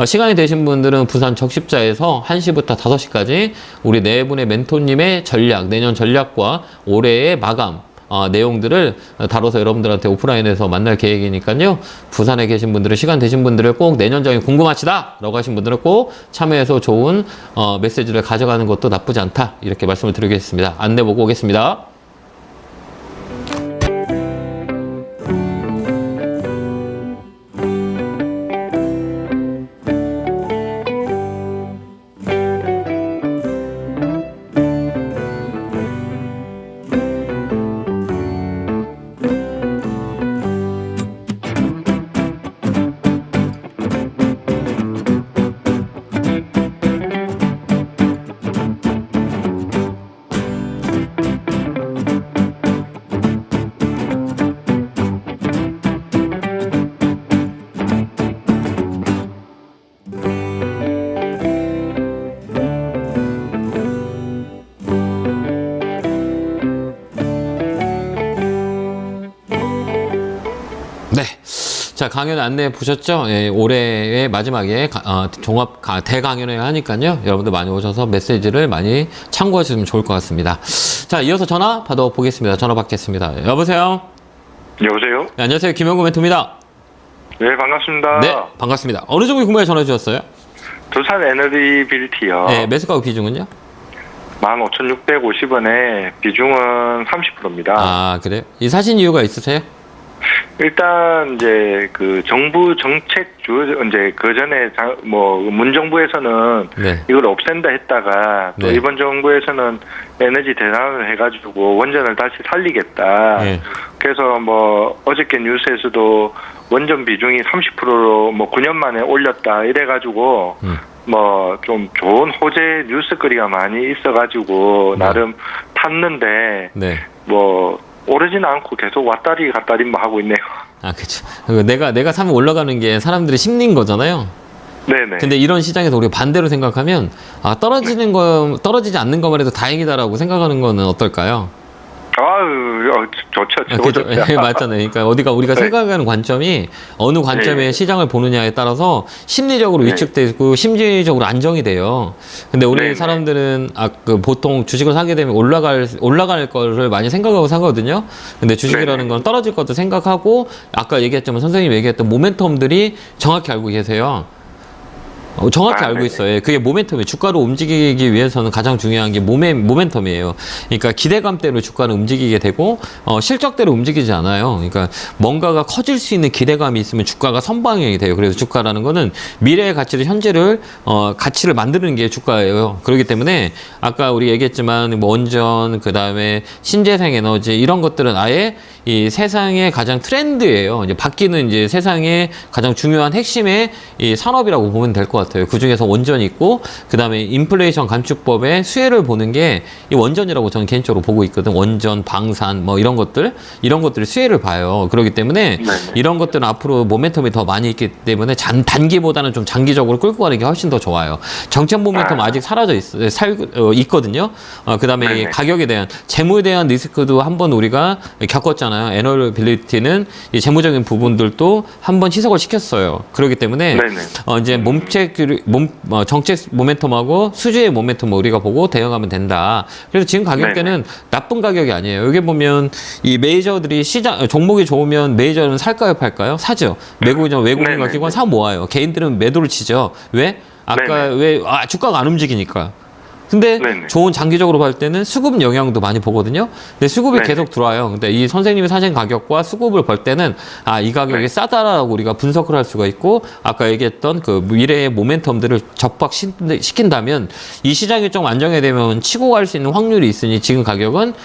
Speaker 1: 시간이 되신 분들은 부산 적십자에서 1시부터 5시까지 우리 네 분의 멘토님의 전략, 내년 전략과 올해의 마감 내용들을 다뤄서 여러분들한테 오프라인에서 만날 계획이니까요. 부산에 계신 분들은 시간 되신 분들을 꼭 내년장이 궁금하시다 라고 하신 분들은 꼭 참여해서 좋은 메시지를 가져가는 것도 나쁘지 않다 이렇게 말씀을 드리겠습니다. 안내 보고 오겠습니다. 네. 자, 강연 안내 보셨죠? 예, 올해의 마지막에 종합 대강연회 하니까요. 여러분들 많이 오셔서 메시지를 많이 참고하시면 좋을 것 같습니다. 자, 이어서 전화 받아보겠습니다. 전화 받겠습니다. 여보세요?
Speaker 4: 여보세요?
Speaker 1: 네, 안녕하세요. 김영구 멘토입니다.
Speaker 4: 네, 반갑습니다.
Speaker 1: 네, 반갑습니다. 어느 종류 궁금해 전화 주셨어요?
Speaker 4: 두산 에너지 빌티요.
Speaker 1: 네, 매수가격 비중은요?
Speaker 4: 15,650원에 비중은 30%입니다.
Speaker 1: 아, 그래요? 이 사신 이유가 있으세요?
Speaker 4: 일단 이제 그 정부 정책주 이제 그 전에 문정부에서는
Speaker 1: 네.
Speaker 4: 이걸 없앤다 했다가 또
Speaker 1: 네.
Speaker 4: 이번 정부에서는 에너지 대란을 해가지고 원전을 다시 살리겠다.
Speaker 1: 네.
Speaker 4: 그래서 뭐 어저께 뉴스에서도 원전 비중이 30%로 뭐 9년 만에 올렸다 이래가지고 뭐 좀 좋은 호재 뉴스거리가 많이 있어가지고
Speaker 1: 네.
Speaker 4: 나름 탔는데
Speaker 1: 네.
Speaker 4: 뭐 오르지는 않고 계속 왔다리 갔다리 뭐 하고 있네요.
Speaker 1: 아, 그쵸. 내가 사면 올라가는 게 사람들의 심리인 거잖아요.
Speaker 4: 네네.
Speaker 1: 근데 이런 시장에서 우리가 반대로 생각하면 떨어지지 않는 것만 해도 다행이다라고 생각하는 거는 어떨까요?
Speaker 4: 아유, 좋죠.
Speaker 1: 그죠? 예, 맞잖아요. 그러니까 우리가
Speaker 4: 네.
Speaker 1: 생각하는 관점이 어느 관점의
Speaker 4: 네.
Speaker 1: 시장을 보느냐에 따라서 심리적으로
Speaker 4: 네.
Speaker 1: 위축되고 심리적으로 안정이 돼요. 근데 우리
Speaker 4: 네.
Speaker 1: 사람들은 보통 주식을 사게 되면 올라갈 거를 많이 생각하고 사거든요. 근데 주식이라는
Speaker 4: 네.
Speaker 1: 건 떨어질 것도 생각하고 아까 얘기했지만 선생님이 얘기했던 모멘텀들이 정확히 알고 계세요. 정확히 알고
Speaker 4: 네네.
Speaker 1: 있어요. 그게 모멘텀이에요. 주가를 움직이기 위해서는 가장 중요한 게 모멘텀이에요. 그러니까 기대감대로 주가는 움직이게 되고 실적대로 움직이지 않아요. 그러니까 뭔가가 커질 수 있는 기대감이 있으면 주가가 선방향이 돼요. 그래서 주가라는 거는 미래의 가치를 현재를 가치를 만드는 게 주가예요. 그렇기 때문에 아까 우리 얘기했지만 뭐 원전 그다음에 신재생 에너지 이런 것들은 아예 이 세상의 가장 트렌드예요. 이제 바뀌는 이제 세상의 가장 중요한 핵심의 이 산업이라고 보면 될 것 같아요. 그 중에서 원전이 있고, 그 다음에 인플레이션 감축법의 수혜를 보는 게 이 원전이라고 저는 개인적으로 보고 있거든. 원전, 방산, 뭐 이런 것들 수혜를 봐요. 그렇기 때문에
Speaker 4: 네네.
Speaker 1: 이런 것들은 앞으로 모멘텀이 더 많이 있기 때문에 단기보다는 좀 장기적으로 끌고 가는 게 훨씬 더 좋아요. 정책 모멘텀 아직 있거든요. 그 다음에
Speaker 4: 네네.
Speaker 1: 가격에 대한 재무에 대한 리스크도 한번 우리가 겪었잖아요. 에너빌리티는 이 재무적인 부분들도 한번 희석을 시켰어요. 그렇기 때문에
Speaker 4: 네네.
Speaker 1: 이제 정책 모멘텀하고 수주의 모멘텀을 우리가 보고 대응하면 된다. 그래서 지금 가격대는 나쁜 가격이 아니에요. 여기 보면 이 메이저들이 종목이 좋으면 메이저는 살까요, 팔까요? 사죠. 외국인과
Speaker 4: 네네.
Speaker 1: 기관 사 모아요. 개인들은 매도를 치죠. 왜? 아까 주가가 안 움직이니까. 근데
Speaker 4: 네네.
Speaker 1: 좋은 장기적으로 볼 때는 수급 영향도 많이 보거든요. 근데 수급이
Speaker 4: 네네.
Speaker 1: 계속 들어와요. 근데 이 선생님이 사신 가격과 수급을 볼 때는 이 가격이
Speaker 4: 네.
Speaker 1: 싸다라고 우리가 분석을 할 수가 있고 아까 얘기했던 그 미래의 모멘텀들을 접박시킨다면 이 시장이 좀 안정이 되면 치고 갈 수 있는 확률이 있으니 지금 가격은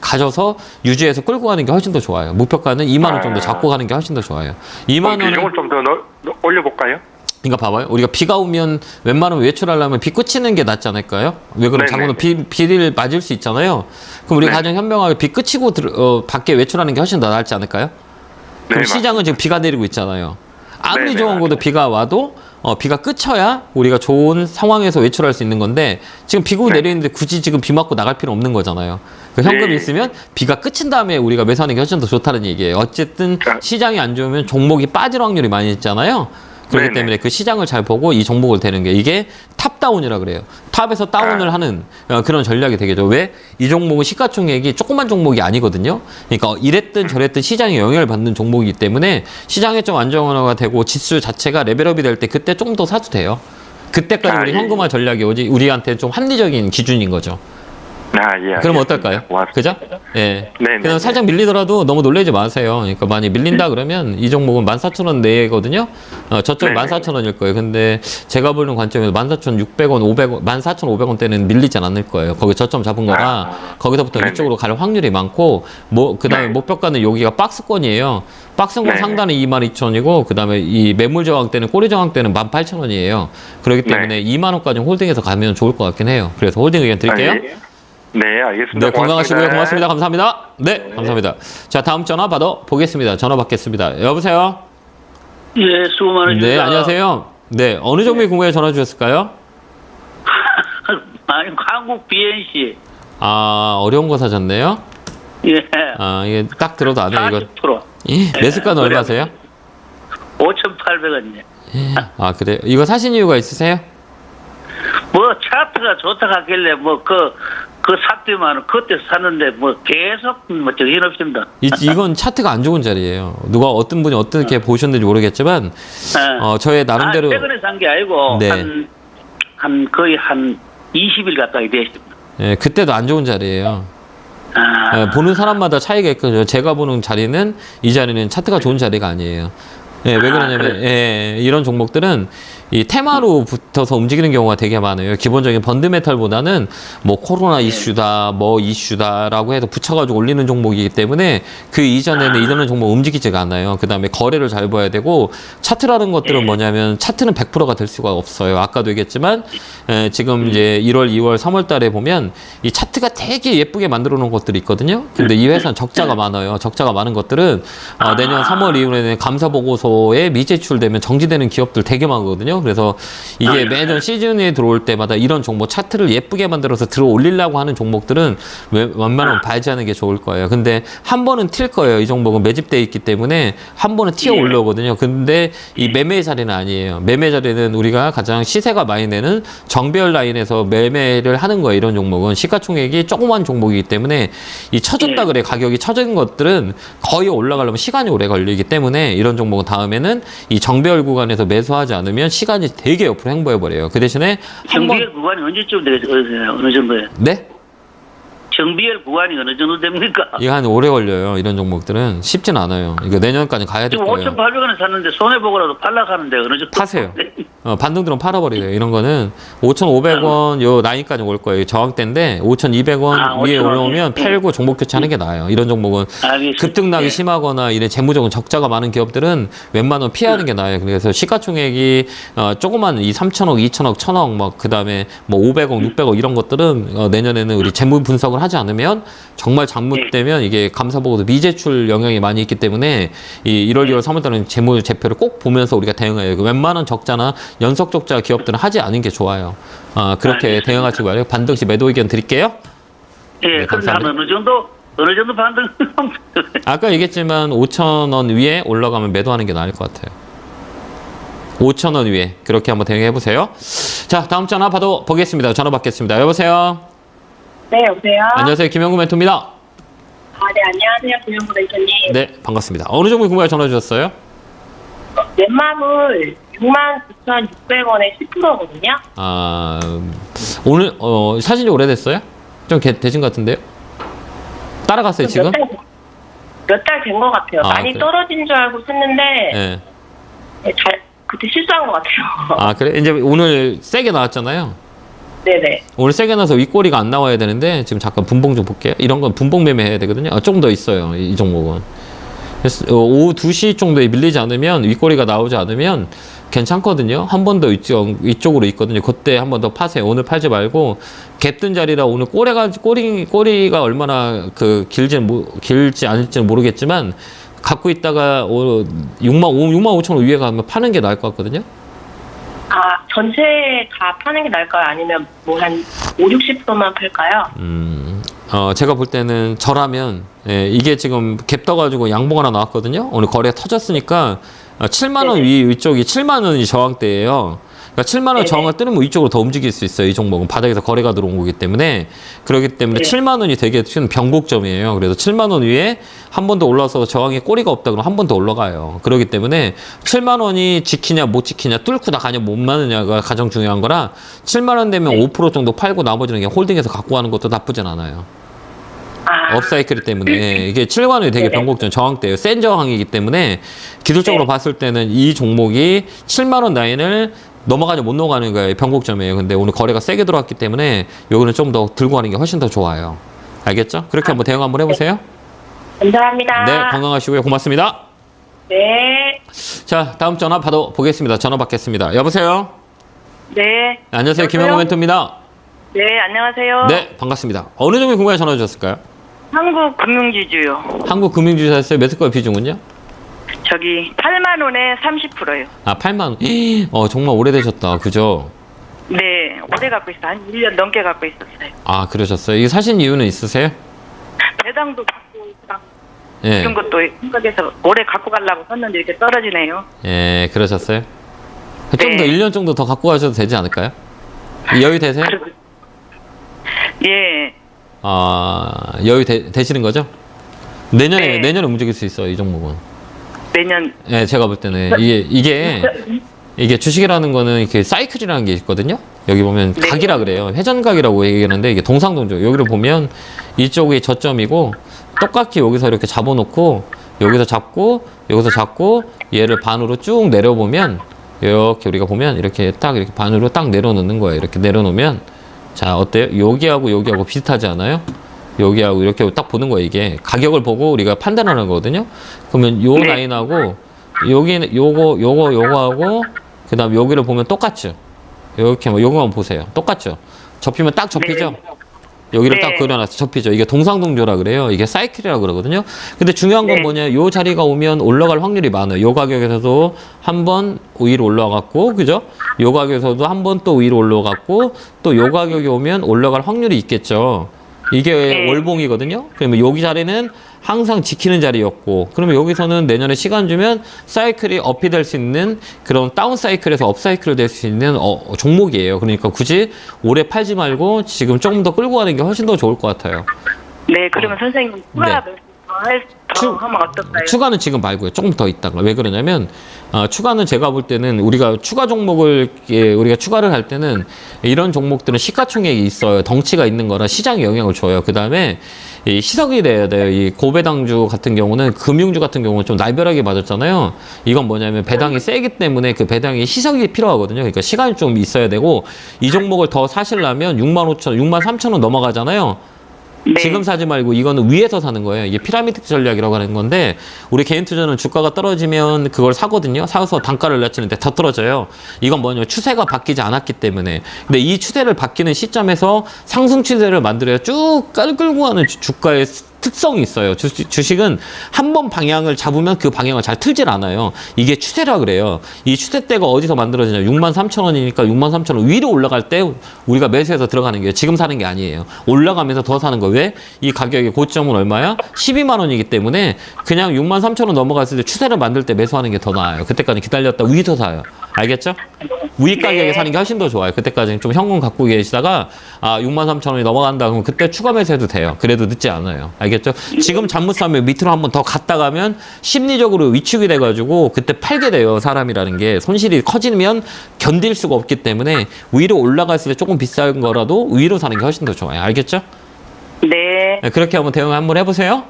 Speaker 1: 가져서 유지해서 끌고 가는 게 훨씬 더 좋아요. 목표가는 2만 원 정도 잡고 가는 게 훨씬 더 좋아요. 2만 원은
Speaker 4: 비중을 좀 더 올려볼까요?
Speaker 1: 그러니까 봐봐요. 우리가 비가 오면 웬만하면 외출하려면 비 그치는 게 낫지 않을까요? 왜 그럼
Speaker 4: 네네네.
Speaker 1: 장군은 비를 맞을 수 있잖아요. 그럼 우리가
Speaker 4: 네.
Speaker 1: 가장 현명하게 비 그치고 밖에 외출하는 게 훨씬 더 낫지 않을까요? 그럼
Speaker 4: 네,
Speaker 1: 시장은 지금 비가 내리고 있잖아요. 아무리
Speaker 4: 네네,
Speaker 1: 좋은 것도
Speaker 4: 맞아요.
Speaker 1: 비가 와도 비가 그쳐야 우리가 좋은 상황에서 외출할 수 있는 건데 지금 비고 내리는데 굳이 지금 비 맞고 나갈 필요 없는 거잖아요. 그 현금이 있으면 비가 그친 다음에 우리가 매수하는 게 훨씬 더 좋다는 얘기예요. 어쨌든 시장이 안 좋으면 종목이 빠질 확률이 많이 있잖아요. 그렇기 때문에 그 시장을 잘 보고 이 종목을 되는 게 이게 탑다운이라 그래요. 탑에서 다운을 하는 그런 전략이 되겠죠. 왜? 이 종목은 시가총액이 조그만 종목이 아니거든요. 그러니까 이랬든 저랬든 시장에 영향을 받는 종목이기 때문에 시장에 좀 안정화가 되고 지수 자체가 레벨업이 될 때 그때 조금 더 사도 돼요. 그때까지 우리 현금화 전략이 우리한테 좀 합리적인 기준인 거죠.
Speaker 4: 예.
Speaker 1: 그럼 어떨까요? 그죠? 예.
Speaker 4: 네.
Speaker 1: 그냥 살짝 밀리더라도 너무 놀라지 마세요. 그러니까 많이 밀린다 그러면 이 종목은 14,000원 내거든요. 저쪽 14,000원일 거예요. 근데 제가 보는 관점에서 14,600원, 500원, 14,500원대는 밀리진 않을 거예요. 거기 저점 잡은 거라 거기서부터 위쪽으로 갈 확률이 많고 그다음에 목표가는 여기가 박스권이에요. 박스권 상단은 22,000원이고 그다음에 이 매물 저항 때는 꼬리 저항 때는 18,000원이에요. 그렇기 때문에 2만 원까지 홀딩해서 가면 좋을 것 같긴 해요. 그래서 홀딩 의견 드릴게요.
Speaker 4: 네, 알겠습니다.
Speaker 1: 네, 건강하시고요. 고맙습니다. 감사합니다. 네, 감사합니다. 자, 다음 전화 받아 보겠습니다. 전화 받겠습니다. 여보세요?
Speaker 5: 예, 수고 많으십니다.
Speaker 1: 네, 안녕하세요. 네, 어느 종목에 궁금해 전화 주셨을까요?
Speaker 5: 아니, 한국 BNC.
Speaker 1: 아, 어려운 거 사셨네요?
Speaker 5: 예.
Speaker 1: 아, 이게 딱 들어도 안 해요, 이거.
Speaker 5: 40%.
Speaker 1: 예, 매수가는 얼마세요?
Speaker 5: 5,800원이요.
Speaker 1: 예. 아, 그래요? 이거 사신 이유가 있으세요?
Speaker 5: 뭐, 차트가 좋다 하길래, 샀더만, 그때 샀는데, 계속, 정신없습니다.
Speaker 1: 이건 차트가 안 좋은 자리예요. 누가 어떤 분이 어떻게 보셨는지 모르겠지만, 저의 나름대로.
Speaker 5: 최근에 산 게 아니고,
Speaker 1: 네.
Speaker 5: 거의 한 20일 가까이 됐습니다.
Speaker 1: 예, 그때도 안 좋은 자리예요. 예, 보는 사람마다 차이가 있거든요. 제가 보는 자리는 이 자리는 차트가 좋은 자리가 아니에요. 예, 왜 그러냐면 이런 종목들은 이 테마로 붙어서 움직이는 경우가 되게 많아요. 기본적인 펀드메탈보다는 뭐 코로나 이슈다, 뭐 이슈다라고 해서 붙여가지고 올리는 종목이기 때문에 그 이전에는 이런 종목 움직이지가 않아요. 그 다음에 거래를 잘 봐야 되고 차트라는 것들은 뭐냐면 차트는 100%가 될 수가 없어요. 아까도 얘기했지만 지금 이제 1월, 2월, 3월 달에 보면 이 차트가 되게 예쁘게 만들어 놓은 것들이 있거든요. 근데 이 회사는 적자가 많아요. 적자가 많은 것들은 내년 3월 이후에는 감사 보고서에 미제출되면 정지되는 기업들 되게 많거든요. 그래서 이게 매년 시즌에 들어올 때마다 이런 종목 차트를 예쁘게 만들어서 들어 올리려고 하는 종목들은 웬만하면 발지하는 게 좋을 거예요. 근데 한 번은 튈 거예요. 이 종목은 매집돼 있기 때문에 한 번은 튀어 올라오거든요. 근데 이 매매 자리는 아니에요. 매매 자리는 우리가 가장 시세가 많이 내는 정배열 라인에서 매매를 하는 거예요. 이런 종목은 시가총액이 조그만 종목이기 때문에 이 쳐졌다 그래. 가격이 쳐진 것들은 거의 올라가려면 시간이 오래 걸리기 때문에 이런 종목은 다음에는 이 정배열 구간에서 매수하지 않으면 시간이 되게 옆으로 행보해버려요. 그 대신에
Speaker 5: 정비열 구간이 언제쯤 되겠어요? 어느 정도예요?
Speaker 1: 네?
Speaker 5: 정비열 구간이 어느 정도 됩니까?
Speaker 1: 이거 한 오래 걸려요. 이런 종목들은 쉽진 않아요. 이거 내년까지 가야 될
Speaker 5: 지금
Speaker 1: 거예요.
Speaker 5: 5,800원에 샀는데 손해보고라도 팔락하는데 어느 정도
Speaker 1: 파세요. 반등들은 팔아버리래요. 이런 거는 5,500원 요 라인까지 올 거예요. 저항대인데 5,200원 위에
Speaker 5: 5,000원.
Speaker 1: 올라오면 팔고 종목 교체하는 게 나아요. 이런 종목은
Speaker 5: 알겠습니다.
Speaker 1: 급등락이
Speaker 5: 예.
Speaker 1: 심하거나 이런 재무적인 적자가 많은 기업들은 웬만하면 피하는 게 나아요. 그래서 시가총액이 조그만 이 3천억, 2천억, 1천억 막 그다음에 뭐 500억, 600억 이런 것들은 내년에는 우리 재무 분석을 하지 않으면 정말 잘못되면 이게 감사보고도 미제출 영향이 많이 있기 때문에 이 1월, 2월, 3월 달은 재무 제표를 꼭 보면서 우리가 대응해야 돼요. 웬만한 적자나 연속 적자 기업들은 하지 않은 게 좋아요. 그렇게 대응하시기 바래요. 반등시 매도 의견 드릴게요.
Speaker 5: 예,
Speaker 1: 네,
Speaker 5: 그런데 한
Speaker 1: 감사합니다.
Speaker 5: 어느 정도 반등?
Speaker 1: 아까 얘기했지만 5,000원 위에 올라가면 매도하는 게 나을 것 같아요. 5,000원 위에 그렇게 한번 대응해 보세요. 자, 다음 전화 받아 보겠습니다. 전화 받겠습니다. 여보세요.
Speaker 2: 네, 여보세요?
Speaker 1: 안녕하세요. 김영구 멘토입니다.
Speaker 2: 네, 안녕하세요. 김영구 멘토님.
Speaker 1: 네, 반갑습니다. 어느 종목 궁금해 전화 주셨어요?
Speaker 2: 넷마블 69,600원에 10%거든요.
Speaker 1: 오늘 사신 지 오래됐어요? 좀 되신 것 같은데요? 따라갔어요 지금?
Speaker 2: 몇 달 된 것 같아요. 많이
Speaker 1: 그래.
Speaker 2: 떨어진 줄 알고 샀는데
Speaker 1: 네.
Speaker 2: 그때 실수한 것 같아요.
Speaker 1: 그래? 이제 오늘 세게 나왔잖아요.
Speaker 2: 네네.
Speaker 1: 오늘 세게 나서 윗꼬리가 안 나와야 되는데 지금 잠깐 분봉 좀 볼게요. 이런 건 분봉 매매해야 되거든요. 조금 더 있어요. 이 종목은. 그래서 오후 2시 정도에 밀리지 않으면 윗꼬리가 나오지 않으면 괜찮거든요. 한 번 더 이쪽으로 있거든요. 그때 한 번 더 파세요. 오늘 팔지 말고 갭든 자리라 오늘 꼬리가 얼마나 길지 않을지는 모르겠지만 갖고 있다가 6만 5천 원 위에 가면 파는 게 나을 것 같거든요.
Speaker 6: 전체 다 파는 게 나을까요? 아니면 뭐 한 5, 60%만 팔까요?
Speaker 1: 제가 볼 때는 저라면, 예, 이게 지금 갭 떠가지고 양봉 하나 나왔거든요. 오늘 거래 터졌으니까 7만 원 위쪽이 7만 원이 저항대예요. 그러니까 7만 원 저항을 뜨면 위쪽으로 더 움직일 수 있어요. 이 종목은 바닥에서 거래가 들어온 거기 때문에. 그렇기 때문에 7만 원이 되게 큰 변곡점이에요. 그래서 7만 원 위에 한 번 더 올라서 저항에 꼬리가 없다 그러면 한 번 더 올라가요. 그렇기 때문에 7만 원이 지키냐 못 지키냐 뚫고 나가냐 못 마느냐가 가장 중요한 거라 7만 원 되면 5% 정도 팔고 나머지는 그냥 홀딩해서 갖고 가는 것도 나쁘진 않아요. 업사이클 때문에 이게 7만 원이 되게 변곡점 저항대예요. 센 저항이기 때문에 기술적으로 봤을 때는 이 종목이 7만 원 라인을 넘어가냐 못 넘어가는 거예요. 변곡점이에요. 근데 오늘 거래가 세게 들어왔기 때문에 여기는 좀 더 들고 가는 게 훨씬 더 좋아요. 알겠죠? 그렇게 한번 대응 한번 해보세요.
Speaker 6: 감사합니다.
Speaker 1: 네, 건강하시고요. 고맙습니다.
Speaker 6: 네.
Speaker 1: 자, 다음 전화 받아보겠습니다. 전화 받겠습니다. 여보세요?
Speaker 6: 네.
Speaker 1: 안녕하세요.
Speaker 6: 여보세요?
Speaker 1: 김영호 멘토입니다.
Speaker 6: 네, 안녕하세요.
Speaker 1: 네, 반갑습니다. 어느 종목 궁금해 전화 주셨을까요?
Speaker 6: 한국금융지주요.
Speaker 1: 한국금융주사였어요. 매수가 비중은요?
Speaker 6: 저기 8만 원에 30%요.
Speaker 1: 아, 8만 원. 정말 오래되셨다. 그죠?
Speaker 6: 네, 오래 갖고 있어요. 한 1년 넘게 갖고 있었어요.
Speaker 1: 아, 그러셨어요. 이게 사신 이유는 있으세요?
Speaker 6: 배당도 받고
Speaker 1: 예.
Speaker 6: 이런 것도 생각해서 오래 갖고 가려고 샀는데 이렇게 떨어지네요.
Speaker 1: 예, 그러셨어요? 좀
Speaker 6: 네.
Speaker 1: 더 1년 정도 더 갖고 가셔도 되지 않을까요? 여유 되세요?
Speaker 6: 예.
Speaker 1: 여유 되시는 거죠?
Speaker 6: 네.
Speaker 1: 내년에 움직일 수 있어요, 이 종목은.
Speaker 6: 내년.
Speaker 1: 예, 제가 볼 때는 이게 주식이라는 거는 이렇게 사이클이라는 게 있거든요. 여기 보면
Speaker 6: 네.
Speaker 1: 각이라 그래요. 회전각이라고 얘기하는데 이게 동상동조. 여기를 보면 이쪽이 저점이고 똑같이 여기서 이렇게 잡아놓고 여기서 잡고 여기서 잡고 얘를 반으로 쭉 내려보면 이렇게 우리가 보면 이렇게 딱 이렇게 반으로 딱 내려놓는 거예요. 이렇게 내려놓으면 자 어때요? 여기하고 비슷하지 않아요? 여기하고 이렇게 딱 보는 거예요. 이게 가격을 보고 우리가 판단하는 거거든요. 그러면 요 라인하고 여기는 요거하고 그다음 여기를 보면 똑같죠. 이렇게 뭐 요거만 보세요. 똑같죠. 접히면 딱 접히죠. 여기를 딱 그려놔서 접히죠. 이게 동상동조라 그래요. 이게 사이클이라고 그러거든요. 근데 중요한 건 뭐냐? 요 자리가 오면 올라갈 확률이 많아요. 요 가격에서도 한 번 위로 올라갔고, 그죠? 요 가격에서도 한 번 또 위로 올라갔고, 또 요 가격이 오면 올라갈 확률이 있겠죠. 이게 월봉이거든요. 그러면 여기 자리는 항상 지키는 자리였고, 그러면 여기서는 내년에 시간 주면 사이클이 업이 될 수 있는 그런 다운 사이클에서 업 사이클이 될 수 있는 종목이에요. 그러니까 굳이 오래 팔지 말고 지금 조금 더 끌고 가는 게 훨씬 더 좋을 것 같아요.
Speaker 6: 네, 그러면 선생님 추가 더 하면 어떨까요?
Speaker 1: 추가는 지금 말고요. 조금 더 있다가. 왜 그러냐면 추가는 제가 볼 때는 우리가 추가 종목을 우리가 추가를 할 때는 이런 종목들은 시가총액이 있어요. 덩치가 있는 거라 시장에 영향을 줘요. 그 다음에 이 희석이 돼야 돼요. 이 고배당주 같은 경우는 금융주 같은 경우는 좀 날벼락이 맞았잖아요. 이건 뭐냐면 배당이 세기 때문에 그 배당이 희석이 필요하거든요. 그러니까 시간이 좀 있어야 되고 이 종목을 더 사시려면 65,000원, 63,000원 넘어가잖아요.
Speaker 6: 네.
Speaker 1: 지금 사지 말고 이거는 위에서 사는 거예요. 이게 피라미드 전략이라고 하는 건데 우리 개인 투자는 주가가 떨어지면 그걸 사거든요. 사서 단가를 낮추는데 더 떨어져요. 이건 뭐냐면 추세가 바뀌지 않았기 때문에. 근데 이 추세를 바뀌는 시점에서 상승 추세를 만들어야 쭉 끌고 가는 주가의 특성이 있어요. 주식은 한 번 방향을 잡으면 그 방향을 잘 틀질 않아요. 이게 추세라 그래요. 이 추세대가 어디서 만들어지냐. 63,000원이니까 63,000원 위로 올라갈 때 우리가 매수해서 들어가는 거예요. 지금 사는 게 아니에요. 올라가면서 더 사는 거예요. 왜? 이 가격의 고점은 얼마야? 12만 원이기 때문에 그냥 63,000원 넘어갔을 때 추세를 만들 때 매수하는 게 더 나아요. 그때까지 기다렸다 위에서 사요. 알겠죠? 우익 가격에 사는 게 훨씬 더 좋아요. 그때까지는 좀 현금 갖고 계시다가 63,000원이 넘어간다 그러면 그때 추가 매수해도 돼요. 그래도 늦지 않아요. 알겠죠? 지금 잘못 사면 밑으로 한번 더 갔다 가면 심리적으로 위축이 돼가지고 그때 팔게 돼요. 사람이라는 게 손실이 커지면 견딜 수가 없기 때문에 위로 올라갔을 때 조금 비싼 거라도 위로 사는 게 훨씬 더 좋아요. 알겠죠?
Speaker 6: 네.
Speaker 1: 그렇게 한번 대응 한번 해보세요.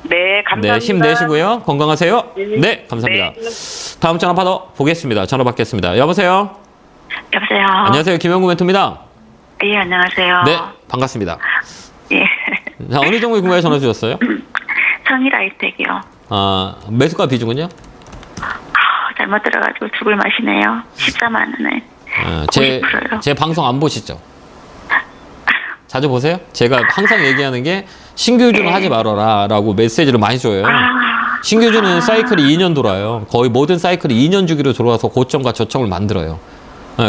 Speaker 6: 네, 감사합니다.
Speaker 1: 네, 힘내시고요. 건강하세요. 네, 감사합니다.
Speaker 6: 네.
Speaker 1: 다음 전화 받아 보겠습니다. 전화 받겠습니다. 여보세요?
Speaker 6: 여보세요.
Speaker 1: 안녕하세요. 김영구 멘토입니다.
Speaker 6: 예, 안녕하세요.
Speaker 1: 네, 반갑습니다.
Speaker 6: 예.
Speaker 1: 자, 어느 종목에 궁금해 전화 주셨어요?
Speaker 6: 성일아이텍이요.
Speaker 1: 매수가 비중은요?
Speaker 6: 잘못 들어가지고 죽을 맛이네요. 14만 원에.
Speaker 1: 제 방송 안 보시죠? 자주 보세요? 제가 항상 얘기하는 게 신규주는 하지 말아라 라고 메시지를 많이 줘요. 신규주는 사이클이 2년 돌아요. 거의 모든 사이클이 2년 주기로 돌아와서 고점과 저점을 만들어요.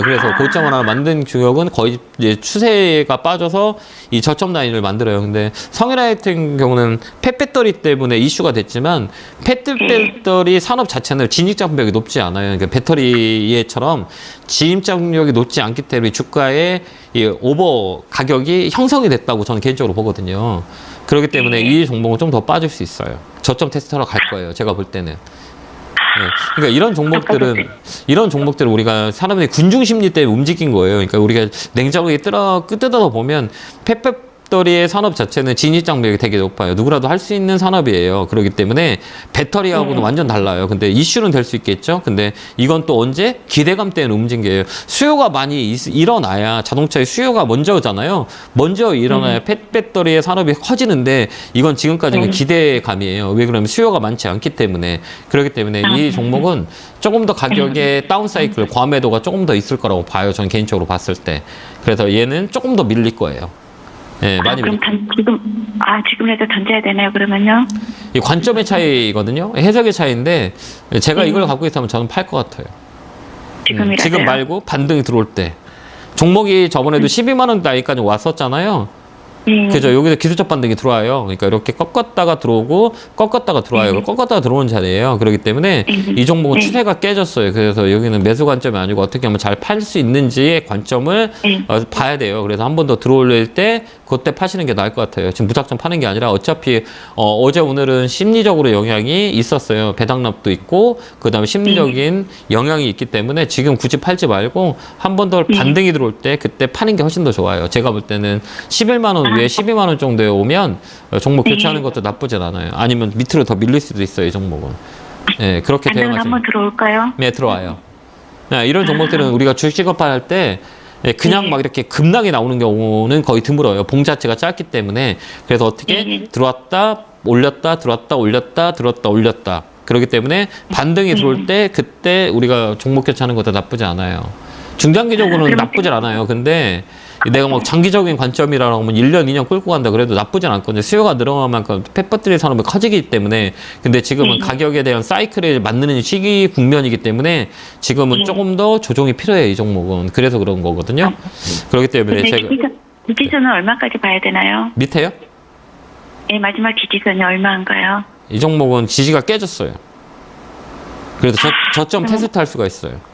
Speaker 1: 그래서 고점을 하나 만든 주역은 거의 이제 추세가 빠져서 이 저점 라인을 만들어요. 근데 성일아이 같은 경우는 펫배터리 때문에 이슈가 됐지만 펫배터리 산업 자체는 진입장벽이 높지 않아요. 그러니까 배터리처럼 진입장벽이 높지 않기 때문에 주가의 이 오버 가격이 형성이 됐다고 저는 개인적으로 보거든요. 그렇기 때문에 이 종목은 좀 더 빠질 수 있어요. 저점 테스트하러 갈 거예요. 제가 볼 때는. 네. 그러니까 이런 종목들은 우리가 사람들이 군중 심리 때문에 움직인 거예요. 그러니까 우리가 냉정하게 뜯어서 보면 펫배터리의 산업 자체는 진입장벽이 되게 높아요. 누구라도 할 수 있는 산업이에요. 그렇기 때문에 배터리하고는 완전 달라요. 근데 이슈는 될 수 있겠죠. 근데 이건 또 언제? 기대감 때문에 움직인 거예요. 수요가 많이 일어나야 자동차의 수요가 먼저잖아요. 먼저 일어나야 펫배터리의 산업이 커지는데 이건 지금까지는 기대감이에요. 왜 그러면 수요가 많지 않기 때문에. 그렇기 때문에 이 종목은 조금 더 가격의 다운사이클, 과매도가 조금 더 있을 거라고 봐요. 저는 개인적으로 봤을 때. 그래서 얘는 조금 더 밀릴 거예요. 네, 많이
Speaker 2: 그럼 지금이라도 던져야 되나요? 그러면요?
Speaker 1: 이 관점의 차이거든요. 해석의 차이인데 제가 이걸 갖고 있다면 저는 팔 것 같아요. 지금 말고 반등이 들어올 때. 종목이 저번에도 12만 원 나이까지 왔었잖아요. 그죠? 여기서 기술적 반등이 들어와요. 그러니까 이렇게 꺾었다가 들어오고 꺾었다가 들어와요. 꺾었다가 들어오는 자리예요. 그렇기 때문에 이 종목은 추세가 깨졌어요. 그래서 여기는 매수 관점이 아니고 어떻게 하면 잘 팔 수 있는지의 관점을 봐야 돼요. 그래서 한 번 더 들어올릴 때 그때 파시는 게 나을 것 같아요. 지금 무작정 파는 게 아니라 어차피 어제 오늘은 심리적으로 영향이 있었어요. 배당납도 있고 그다음에 심리적인 영향이 있기 때문에 지금 굳이 팔지 말고 한 번 더 반등이 들어올 때 그때 파는 게 훨씬 더 좋아요. 제가 볼 때는 11만 원 위에 12만 원 정도에 오면 종목 교체하는 것도 나쁘진 않아요. 아니면 밑으로 더 밀릴 수도 있어요. 이 종목은. 네, 그렇게 대응하시면.
Speaker 2: 한번 들어올까요?
Speaker 1: 네, 들어와요. 네, 이런 종목들은 우리가 주식업할 때 그냥 막 이렇게 급락이 나오는 경우는 거의 드물어요. 봉 자체가 짧기 때문에. 그래서 어떻게 들어왔다, 올렸다, 들어왔다, 올렸다, 들어왔다, 올렸다. 그렇기 때문에 반등이 들어올 때 그때 우리가 종목 교체하는 것도 나쁘지 않아요. 중장기적으로는 나쁘진 않아요. 근데 내가 막 장기적인 관점이라고 하면 1년, 2년 끌고 간다 그래도 나쁘진 않거든요. 수요가 늘어나는 만큼 펫배터리 산업이 커지기 때문에. 근데 지금은 가격에 대한 사이클에 맞는 시기 국면이기 때문에 지금은 조금 더 조정이 필요해요. 이 종목은. 그래서 그런 거거든요. 그렇기 때문에 제가.
Speaker 2: 지지선은 얼마까지 봐야 되나요?
Speaker 1: 밑에요?
Speaker 2: 네, 마지막 지지선이 얼마인가요?
Speaker 1: 이 종목은 지지가 깨졌어요. 그래서 저점 테스트 할 수가 있어요.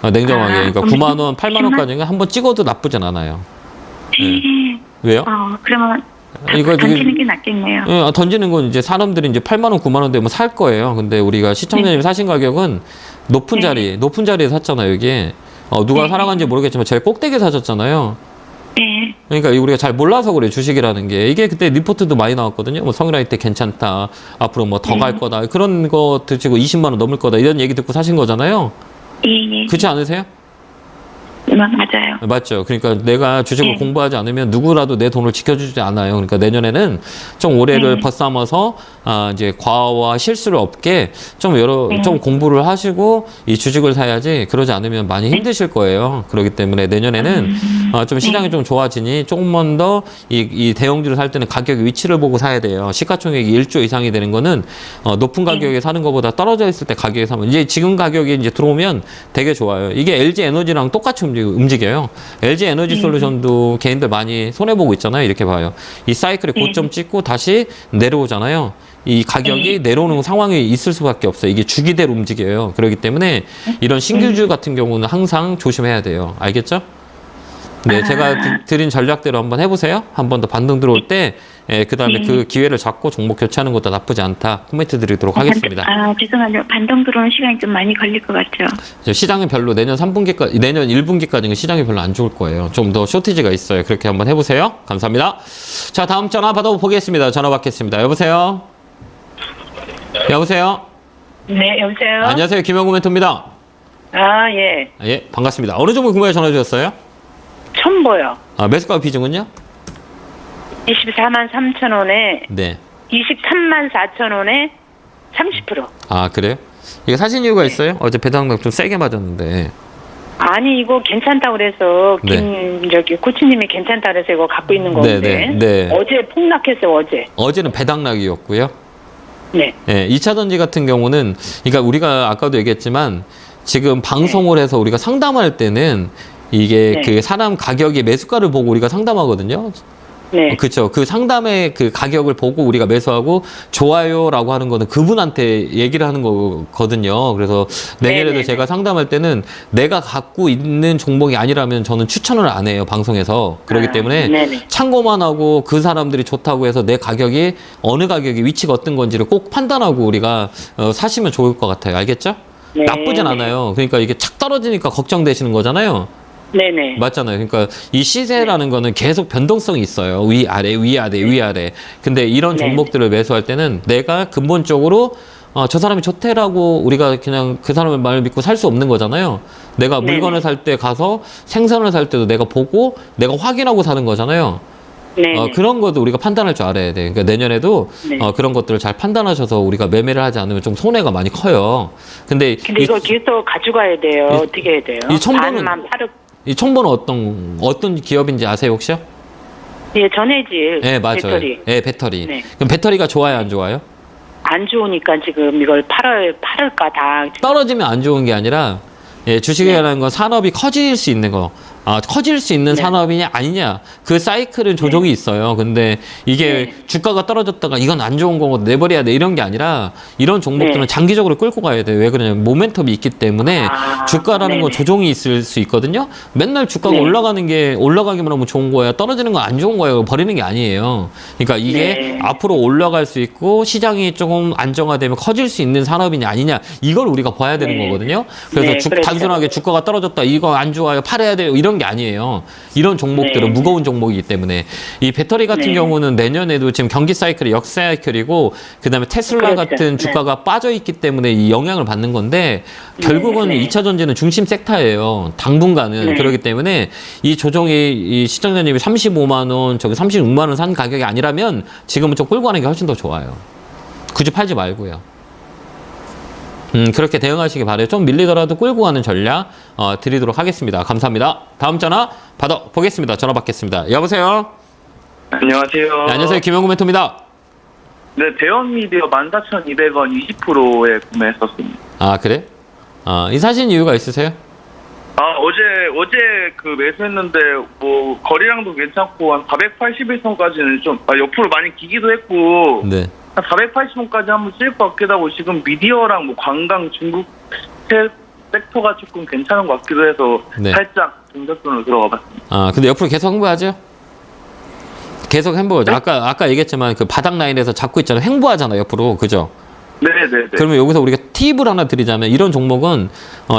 Speaker 1: 냉정하게. 그러니까 9만 원, 8만 원까지 한번 찍어도 나쁘진 않아요. 네. 왜요?
Speaker 2: 그러면
Speaker 1: 이거
Speaker 2: 던지는 게 낫겠네요.
Speaker 1: 예, 던지는 건 이제 사람들이 이제 8만 원, 9만 원 되면 살 거예요. 근데 우리가 시청자님 사신 가격은 높은 자리에 샀잖아요, 이게. 누가 살아간지 모르겠지만 제일 꼭대기에 사셨잖아요.
Speaker 2: 네.
Speaker 1: 그러니까 우리가 잘 몰라서 그래, 주식이라는 게. 이게 그때 리포트도 많이 나왔거든요. 뭐 성일아이 때 괜찮다. 앞으로 뭐 더 갈 거다. 그런 거 드시고 20만 원 넘을 거다. 이런 얘기 듣고 사신 거잖아요.
Speaker 2: 예.
Speaker 1: 그렇지 않으세요?
Speaker 2: 맞아요.
Speaker 1: 맞죠. 그러니까 내가 주식을 공부하지 않으면 누구라도 내 돈을 지켜주지 않아요. 그러니까 내년에는 좀 올해를 벗삼아서 이제 과와 실수를 없게 좀 좀 공부를 하시고 이 주식을 사야지. 그러지 않으면 많이 힘드실 거예요. 그렇기 때문에 내년에는 좀 시장이 좀 좋아지니 조금만 더 이 대형주를 살 때는 가격 위치를 보고 사야 돼요. 시가총액이 1조 이상이 되는 거는 높은 가격에 사는 것보다 떨어져 있을 때 가격에 사면 이제 지금 가격이 이제 들어오면 되게 좋아요. 이게 LG 에너지랑 똑같이 움직여요. LG 에너지 솔루션도 개인들 많이 손해보고 있잖아요. 이렇게 봐요. 이 사이클에 고점 찍고 다시 내려오잖아요. 이 가격이 내려오는 상황이 있을 수밖에 없어요. 이게 주기대로 움직여요. 그렇기 때문에 이런 신규주 같은 경우는 항상 조심해야 돼요. 알겠죠? 네, 제가 드린 전략대로 한번 해보세요. 한 번 더 반등 들어올 때, 그 다음에 그 기회를 잡고 종목 교체하는 것도 나쁘지 않다. 코멘트 드리도록 하겠습니다.
Speaker 2: 죄송한데요. 반등 들어오는 시간이 좀 많이 걸릴 것 같죠?
Speaker 1: 시장은 별로 내년 1분기까지는 시장이 별로 안 좋을 거예요. 좀 더 쇼티지가 있어요. 그렇게 한번 해보세요. 감사합니다. 자, 다음 전화 받아보겠습니다. 전화 받겠습니다. 여보세요? 여보세요?
Speaker 6: 네, 여보세요?
Speaker 1: 안녕하세요. 김영구 멘토입니다.
Speaker 6: 예.
Speaker 1: 예, 반갑습니다. 어느 종목 궁금해 전화 주셨어요?
Speaker 6: 첨보요.
Speaker 1: 매수가 비중은요?
Speaker 6: 24만 3천 원에
Speaker 1: 네.
Speaker 6: 23만 4천 원에 30%.
Speaker 1: 그래요? 이거 사신 이유가 있어요? 어제 배당락 좀 세게 맞았는데.
Speaker 6: 아니 이거 괜찮다고 그래서 코치님이 괜찮다 그래서 이거 갖고 있는 건데.
Speaker 1: 네.
Speaker 6: 어제 폭락했어요.
Speaker 1: 어제는 배당락이었고요.
Speaker 6: 네.
Speaker 1: 2차 전지 같은 경우는, 그러니까 우리가 아까도 얘기했지만 지금 방송을 해서 우리가 상담할 때는 이게
Speaker 6: 네.
Speaker 1: 그 사람 가격의 매수가를 보고 우리가 상담하거든요.
Speaker 6: 네.
Speaker 1: 그렇죠. 그 상담의 그 가격을 보고 우리가 매수하고 좋아요라고 하는 거는 그분한테 얘기를 하는 거거든요. 그래서 내년에도
Speaker 6: 네네네.
Speaker 1: 제가 상담할 때는 내가 갖고 있는 종목이 아니라면 저는 추천을 안 해요. 방송에서. 그렇기 때문에
Speaker 6: 네네.
Speaker 1: 참고만 하고 그 사람들이 좋다고 해서 내 가격이 어느 가격이 위치가 어떤 건지를 꼭 판단하고 우리가 사시면 좋을 것 같아요. 알겠죠?
Speaker 6: 네.
Speaker 1: 나쁘진 않아요. 그러니까 이게 착 떨어지니까 걱정되시는 거잖아요.
Speaker 6: 네네.
Speaker 1: 맞잖아요. 그러니까 이 시세라는 거는 계속 변동성이 있어요. 위아래, 위아래, 위아래. 근데 이런
Speaker 6: 네.
Speaker 1: 종목들을 매수할 때는 내가 근본적으로 저 사람이 좋대라고 우리가 그냥 그 사람의 말을 믿고 살 수 없는 거잖아요. 내가
Speaker 6: 네네.
Speaker 1: 물건을 살 때 가서 생선을 살 때도 내가 보고 내가 확인하고 사는 거잖아요.
Speaker 6: 네.
Speaker 1: 그런 것도 우리가 판단할 줄 알아야 돼. 그러니까 내년에도
Speaker 6: 네.
Speaker 1: 그런 것들을 잘 판단하셔서 우리가 매매를 하지 않으면 좀 손해가 많이 커요. 근데
Speaker 6: 근데 이거 계속 가져가야 돼요. 어떻게 해야 돼요?
Speaker 1: 이 첨부는-
Speaker 6: 반만 팔을.
Speaker 1: 이 총본은 어떤 기업인지 아세요 혹시요?
Speaker 6: 예, 전해질.
Speaker 1: 네, 맞아요.
Speaker 6: 배터리.
Speaker 1: 네, 배터리.
Speaker 6: 네.
Speaker 1: 그럼 배터리가 좋아요, 안 좋아요?
Speaker 6: 안 좋으니까 지금 이걸 팔을까 다.
Speaker 1: 떨어지면 안 좋은 게 아니라 주식이라는 건 산업이 커질 수 있는 거. 커질 수 있는
Speaker 6: 네.
Speaker 1: 산업이냐 아니냐 그 사이클은 조정이 있어요. 근데 이게
Speaker 6: 네.
Speaker 1: 주가가 떨어졌다가 이건 안 좋은 거고 내버려야 돼 이런 게 아니라 이런 종목들은
Speaker 6: 네.
Speaker 1: 장기적으로 끌고 가야 돼요. 왜 그러냐면 모멘텀이 있기 때문에 주가라는 건
Speaker 6: 네네.
Speaker 1: 조정이 있을 수 있거든요. 맨날 주가가
Speaker 6: 네.
Speaker 1: 올라가기만 하면 좋은 거야. 떨어지는 건 안 좋은 거예요. 버리는 게 아니에요. 그러니까 이게
Speaker 6: 네.
Speaker 1: 앞으로 올라갈 수 있고 시장이 조금 안정화되면 커질 수 있는 산업이냐 아니냐 이걸 우리가 봐야 되는
Speaker 6: 네.
Speaker 1: 거거든요. 그래서
Speaker 6: 네, 그렇죠.
Speaker 1: 단순하게 주가가 떨어졌다 이거 안 좋아요 팔아야 돼요 이런 게 아니에요. 이런 종목들은
Speaker 6: 네.
Speaker 1: 무거운 종목이기 때문에 이 배터리 같은
Speaker 6: 네.
Speaker 1: 경우는 내년에도 지금 경기 사이클이 역사이클이고 그다음에 테슬라
Speaker 6: 그렇죠.
Speaker 1: 같은
Speaker 6: 네.
Speaker 1: 주가가 빠져 있기 때문에 이 영향을 받는 건데 결국은
Speaker 6: 네.
Speaker 1: 2차 전지는 중심 섹터예요. 당분간은
Speaker 6: 네.
Speaker 1: 그렇기 때문에 이 조정이 이 시청자님이 35만 원 저기 36만 원 산 가격이 아니라면 지금은 좀 끌고 가는 게 훨씬 더 좋아요. 굳이 팔지 말고요. 그렇게 대응하시기 바라요. 좀 밀리더라도 끌고 가는 전략 드리도록 하겠습니다. 감사합니다. 다음 전화 받아보겠습니다. 전화 받겠습니다. 여보세요?
Speaker 7: 안녕하세요.
Speaker 1: 네, 안녕하세요. 김영구 멘토입니다.
Speaker 7: 네, 대원미디어 14,200원 20%에 구매했었습니다.
Speaker 1: 아, 그래? 이 사신 이유가 있으세요?
Speaker 7: 어제 그 매수했는데 뭐 거래량도 괜찮고 한 481선까지는 좀 옆으로 많이 기기도 했고
Speaker 1: 네.
Speaker 7: 한 480원까지 한번 쓸 것 같기도 하고 지금 미디어랑 뭐 관광 중국 섹터가 조금 괜찮은 것 같기도 해서
Speaker 1: 네.
Speaker 7: 살짝 종잣돈으로 들어가 봤습니다.
Speaker 1: 근데 옆으로 계속 행보하죠? 계속 행보하죠.
Speaker 7: 네?
Speaker 1: 아까 얘기했지만 그 바닥 라인에서 잡고 있잖아요. 행보하잖아요. 옆으로. 그죠?
Speaker 7: 네네네.
Speaker 1: 그러면 여기서 우리가 팁을 하나 드리자면 이런 종목은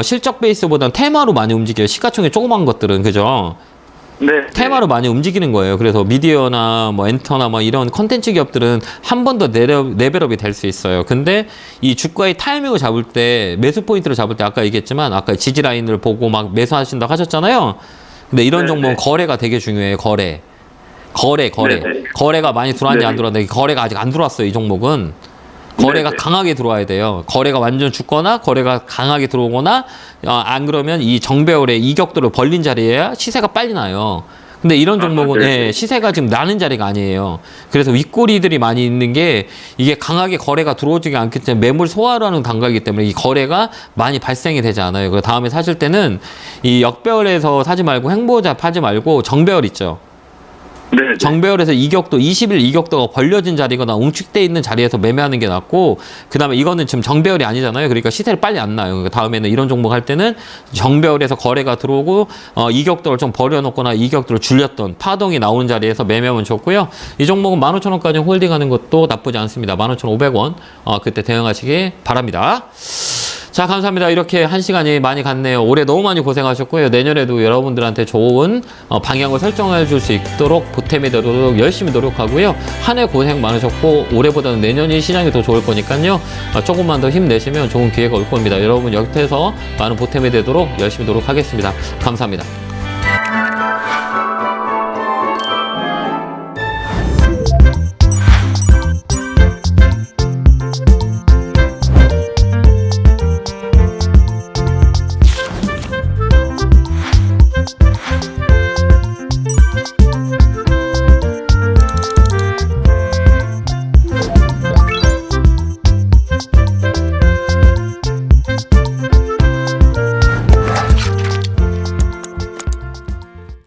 Speaker 1: 실적 베이스보다는 테마로 많이 움직여요. 시가총액 조그만 것들은. 그죠?
Speaker 7: 네.
Speaker 1: 테마로 많이 움직이는 거예요. 그래서 미디어나 뭐 엔터나 뭐 이런 컨텐츠 기업들은 한 번 더 레벨업이 될 수 있어요. 근데 이 주가의 타이밍을 잡을 때 매수 포인트를 잡을 때 아까 얘기했지만 아까 지지 라인을 보고 막 매수하신다고 하셨잖아요. 근데 이런
Speaker 7: 네,
Speaker 1: 종목은
Speaker 7: 네.
Speaker 1: 거래가 되게 중요해요. 거래.
Speaker 7: 네, 네.
Speaker 1: 거래가 많이 들어왔는지
Speaker 7: 네,
Speaker 1: 안
Speaker 7: 네.
Speaker 1: 들어왔는지 거래가 아직 안 들어왔어요. 이 종목은. 거래가
Speaker 7: 네, 네.
Speaker 1: 강하게 들어와야 돼요. 거래가 완전 죽거나 거래가 강하게 들어오거나 안 그러면 이 정배열의 이격도를 벌린 자리에 시세가 빨리 나요. 근데 이런 종목은
Speaker 7: 네.
Speaker 1: 시세가 지금 나는 자리가 아니에요. 그래서 윗꼬리들이 많이 있는 게 이게 강하게 거래가 들어오지 않기 때문에 매물 소화라는 단가이기 때문에 이 거래가 많이 발생이 되지 않아요. 그 다음에 사실 때는 이 역배열에서 사지 말고 행보자 파지 말고 정배열 있죠.
Speaker 7: 네.
Speaker 1: 정배열에서 이격도 20일 이격도가 벌려진 자리거나 웅축돼 있는 자리에서 매매하는 게 낫고 그다음에 이거는 지금 정배열이 아니잖아요. 그러니까 시세를 빨리 안 나요. 그러니까 다음에는 이런 종목 할 때는 정배열에서 거래가 들어오고 이격도를 좀 버려놓거나 이격도를 줄였던 파동이 나오는 자리에서 매매하면 좋고요. 이 종목은 15,000원까지 홀딩하는 것도 나쁘지 않습니다. 15,500원 그때 대응하시기 바랍니다. 자, 감사합니다. 이렇게 한 시간이 많이 갔네요. 올해 너무 많이 고생하셨고요. 내년에도 여러분들한테 좋은 방향을 설정해 줄 수 있도록 보탬이 되도록 열심히 노력하고요. 한 해 고생 많으셨고 올해보다는 내년이 시장이 더 좋을 거니까요. 조금만 더 힘내시면 좋은 기회가 올 겁니다. 여러분 곁에서 많은 보탬이 되도록 열심히 노력하겠습니다. 감사합니다.